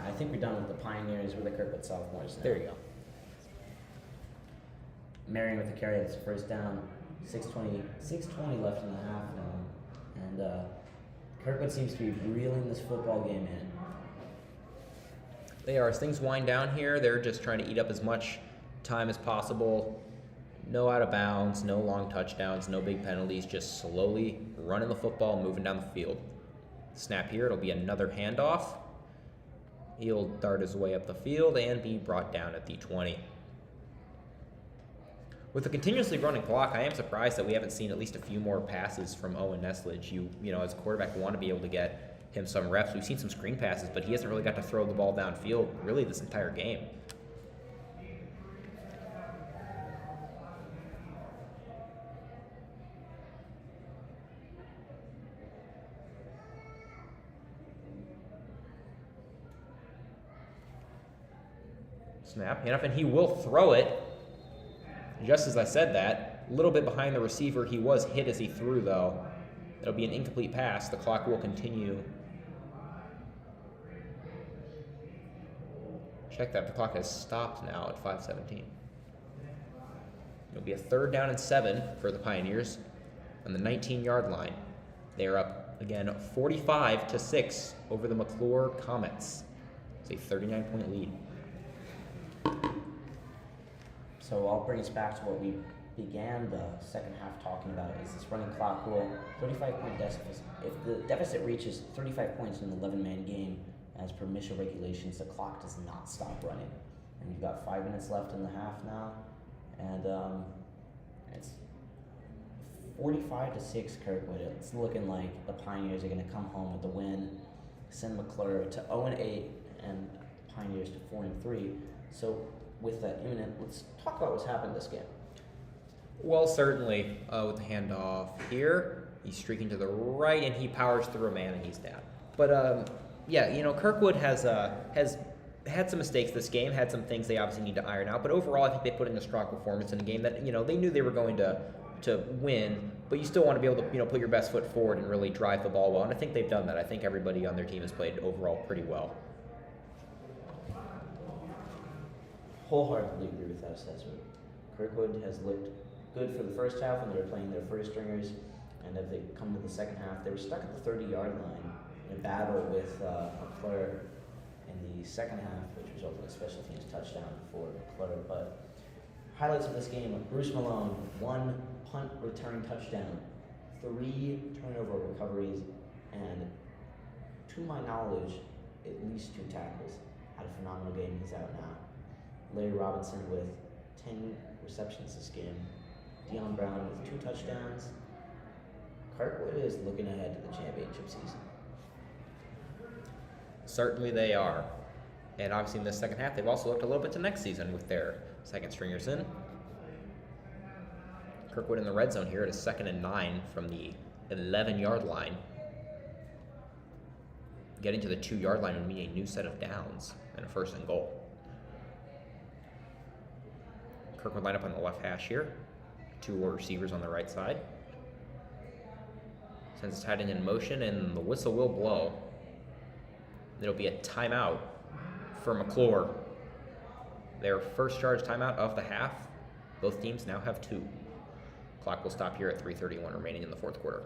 I think we're done with the Pioneers with the Kirkwood sophomores now. There you go. Marion with the carry, that's the 1st down. 6:20 left in the half now. And Kirkwood seems to be reeling this football game in. They are. As things wind down here, they're just trying to eat up as much time as possible. No out of bounds, no long touchdowns, no big penalties, just slowly running the football, moving down the field. Snap here, it'll be another handoff. He'll dart his way up the field and be brought down at the 20. With the continuously running clock, I am surprised that we haven't seen at least a few more passes from Owen Neslage. You as a quarterback, want to be able to get him some reps. We've seen some screen passes, but he hasn't really got to throw the ball downfield really this entire game. Snap, hand up, and he will throw it. Just as I said that, a little bit behind the receiver, he was hit as he threw, though. It'll be an incomplete pass. The clock will continue. Check that. The clock has stopped now at 5:17. It'll be a 3rd down and 7 for the Pioneers on the 19-yard line. They are up again 45-6 over the McCluer Comets. It's a 39-point lead. So I'll bring us back to what we began the second half talking about, is this running clock rule. 35-point deficit. If the deficit reaches 35 points in an 11-man game, as per MISHA regulations, the clock does not stop running. And you've got 5 minutes left in the half now, and it's 45-6 Kirkwood. It's looking like the Pioneers are going to come home with the win, send McCluer to 0-8 and Pioneers to 4-3. So with that imminent, let's talk about what's happened this game. Well, certainly with the handoff here, he's streaking to the right and he powers through a man and he's down. But yeah, you know, Kirkwood has had some mistakes this game, had some things they obviously need to iron out. But overall, I think they put in a strong performance in a game that, you know, they knew they were going to win, but you still want to be able to, you know, put your best foot forward and really drive the ball well. And I think they've done that. I think everybody on their team has played overall pretty well. Wholeheartedly agree with that assessment. Kirkwood has looked good for the first half when they were playing their first stringers, and as they come to the second half, they were stuck at the 30-yard line in a battle with McCluer in the second half, which resulted in a special teams touchdown for McCluer. But highlights of this game: Bruce Malone, 1 punt return touchdown, 3 turnover recoveries, and to my knowledge, at least 2 tackles. Had a phenomenal game. He's out now. Larry Robinson with 10 receptions this game. Deion Brown with 2 touchdowns. Kirkwood is looking ahead to the championship season. Certainly they are. And obviously in the second half, they've also looked a little bit to next season with their second stringers in. Kirkwood in the red zone here at a 2nd and 9 from the 11-yard line. Getting to the 2-yard line would mean a new set of downs and a 1st and goal. Kirkwood line up on the left hash here. 2 receivers on the right side. Sends his tight end in motion, and the whistle will blow. It'll be a timeout for McCluer. Their first charge timeout of the half. Both teams now have 2. Clock will stop here at 3:31 remaining in the 4th quarter.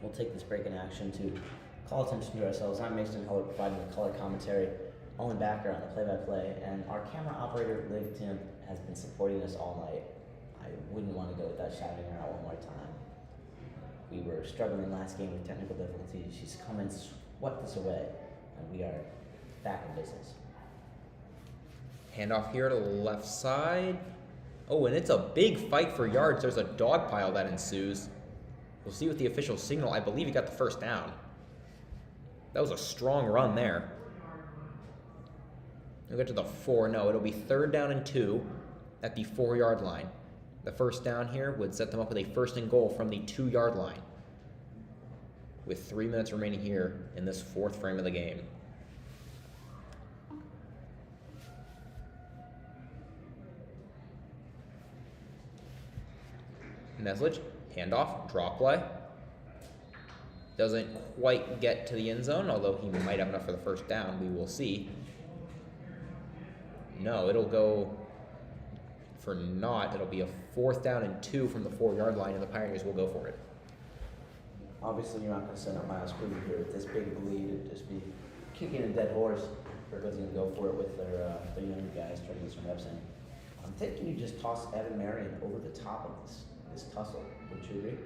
We'll take this break in action to call attention to ourselves. I'm Mason Heller, providing the color commentary, all in background, the play-by-play, and our camera operator, Liv Tim, has been supporting us all night. I wouldn't want to go without shouting her out one more time. We were struggling last game with technical difficulties. She's come and swept this away, and we are back in business. Handoff here to the left side. Oh, and it's a big fight for yards. There's a dog pile that ensues. We'll see with the official signal. I believe he got the 1st down. That was a strong run there. We'll get to the 4. No, it'll be 3rd down and 2 at the 4-yard line. The 1st down here would set them up with a 1st and goal from the 2-yard line, with 3 minutes remaining here in this 4th frame of the game. Neslich, handoff, draw play. Doesn't quite get to the end zone, although he might have enough for the 1st down. We will see. No, it'll go for naught. It'll be a 4th down and 2 from the 4-yard line, and the Pioneers will go for it. Obviously, you're not going to send up Miles Kruger here with this big lead. It'd just be kicking a dead horse. Kirkwood's going to go for it with their younger guys trying to get some reps in. I'm thinking you just toss Evan Marion over the top of this tussle. Would you agree?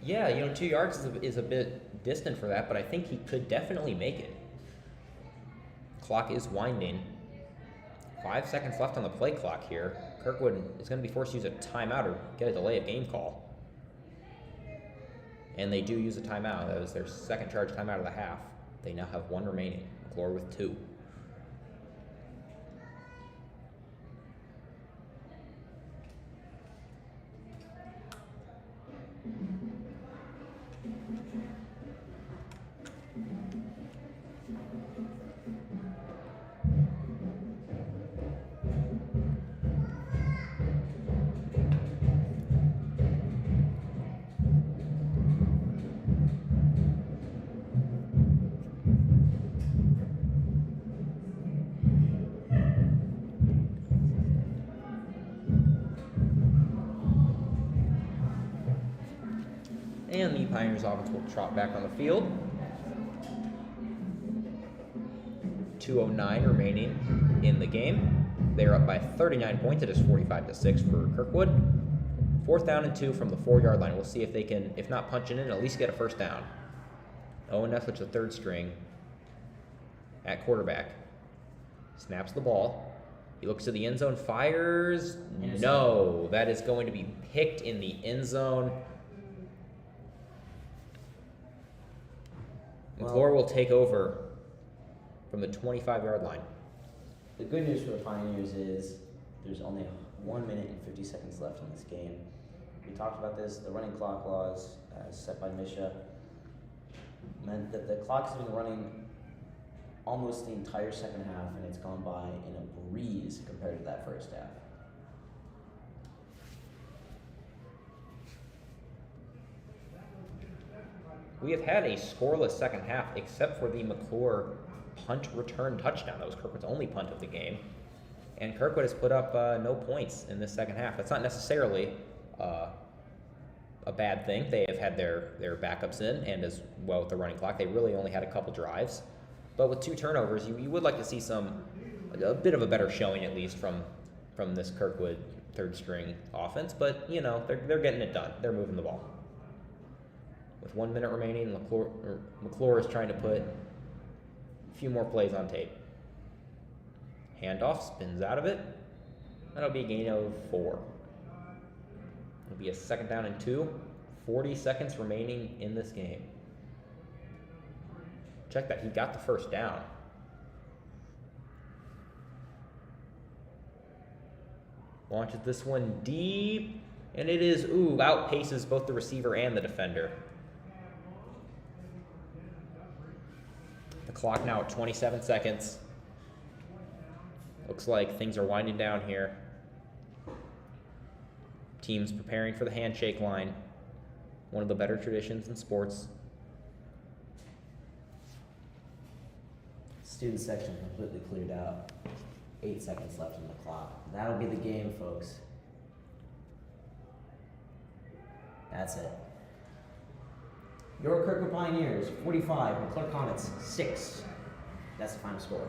Yeah, you know, 2 yards is a bit distant for that, but I think he could definitely make it. Clock is winding. 5 seconds left on the play clock here. Kirkwood is going to be forced to use a timeout or get a delay of game call. And they do use a timeout. That was their second charge timeout of the half. They now have 1 remaining. McCluer with 2. And the Pioneers offense will trot back on the field. 2:09 remaining in the game. They're up by 39 points. It is 45-6 for Kirkwood. 4th down and 2 from the 4-yard line. We'll see if they can, if not punch it in, at least get a first down. Owen Nethledge, the 3rd string, at quarterback. Snaps the ball. He looks to the end zone, fires. No, that is going to be picked in the end zone. McCluer will take over from the 25-yard line. The good news for the Pioneers is there's only 1 minute and 50 seconds left in this game. We talked about this. The running clock laws set by Misha meant that the clock's been running almost the entire second half, and it's gone by in a breeze compared to that first half. We have had a scoreless second half except for the McCluer punt return touchdown. That was Kirkwood's only punt of the game. And Kirkwood has put up no points in this second half. That's not necessarily a bad thing. They have had their backups in, and as well with the running clock. They really only had a couple drives. But with 2 turnovers, you would like to see a bit of a better showing at least from this Kirkwood 3rd string offense. But, you know, they're getting it done. They're moving the ball. With 1 minute remaining, McCluer is trying to put a few more plays on tape. Handoff, spins out of it. That'll be a gain of 4. It'll be a 2nd down and 2. 40 seconds remaining in this game. Check that, he got the first down. Launches this one deep, and it is, outpaces both the receiver and the defender. The clock now at 27 seconds. Looks like things are winding down here. Teams preparing for the handshake line. One of the better traditions in sports. Student section completely cleared out. 8 seconds left on the clock. That'll be the game, folks. That's it. Your Kirkwood Pioneers, 45, McCluer Comets, 6. That's the final score.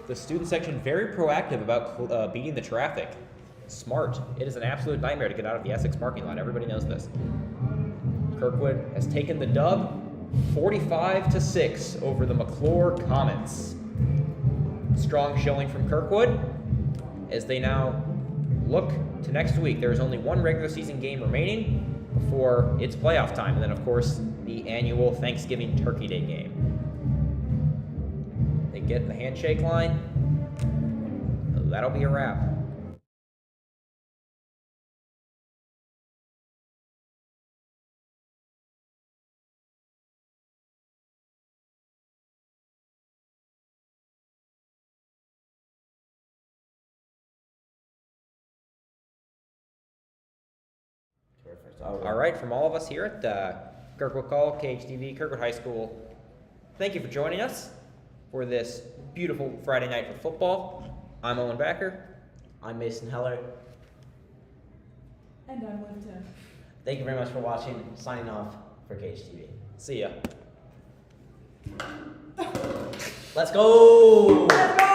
The student section very proactive about beating the traffic. Smart. It is an absolute nightmare to get out of the Essex parking lot. Everybody knows this. Kirkwood has taken the dub, 45-6 over the McCluer Comets. Strong showing from Kirkwood as they now look to next week. There is only 1 regular season game remaining before it's playoff time, and then of course the annual Thanksgiving Turkey Day game. They get the handshake line. That'll be a wrap. All right, from all of us here at Kirkwood Call, KHTV, Kirkwood High School, thank you for joining us for this beautiful Friday night for football. I'm Owen Backer. I'm Mason Heller. And I'm Liv Tim. Thank you very much for watching. Signing off for KHTV. See ya. Let's go! Let's go!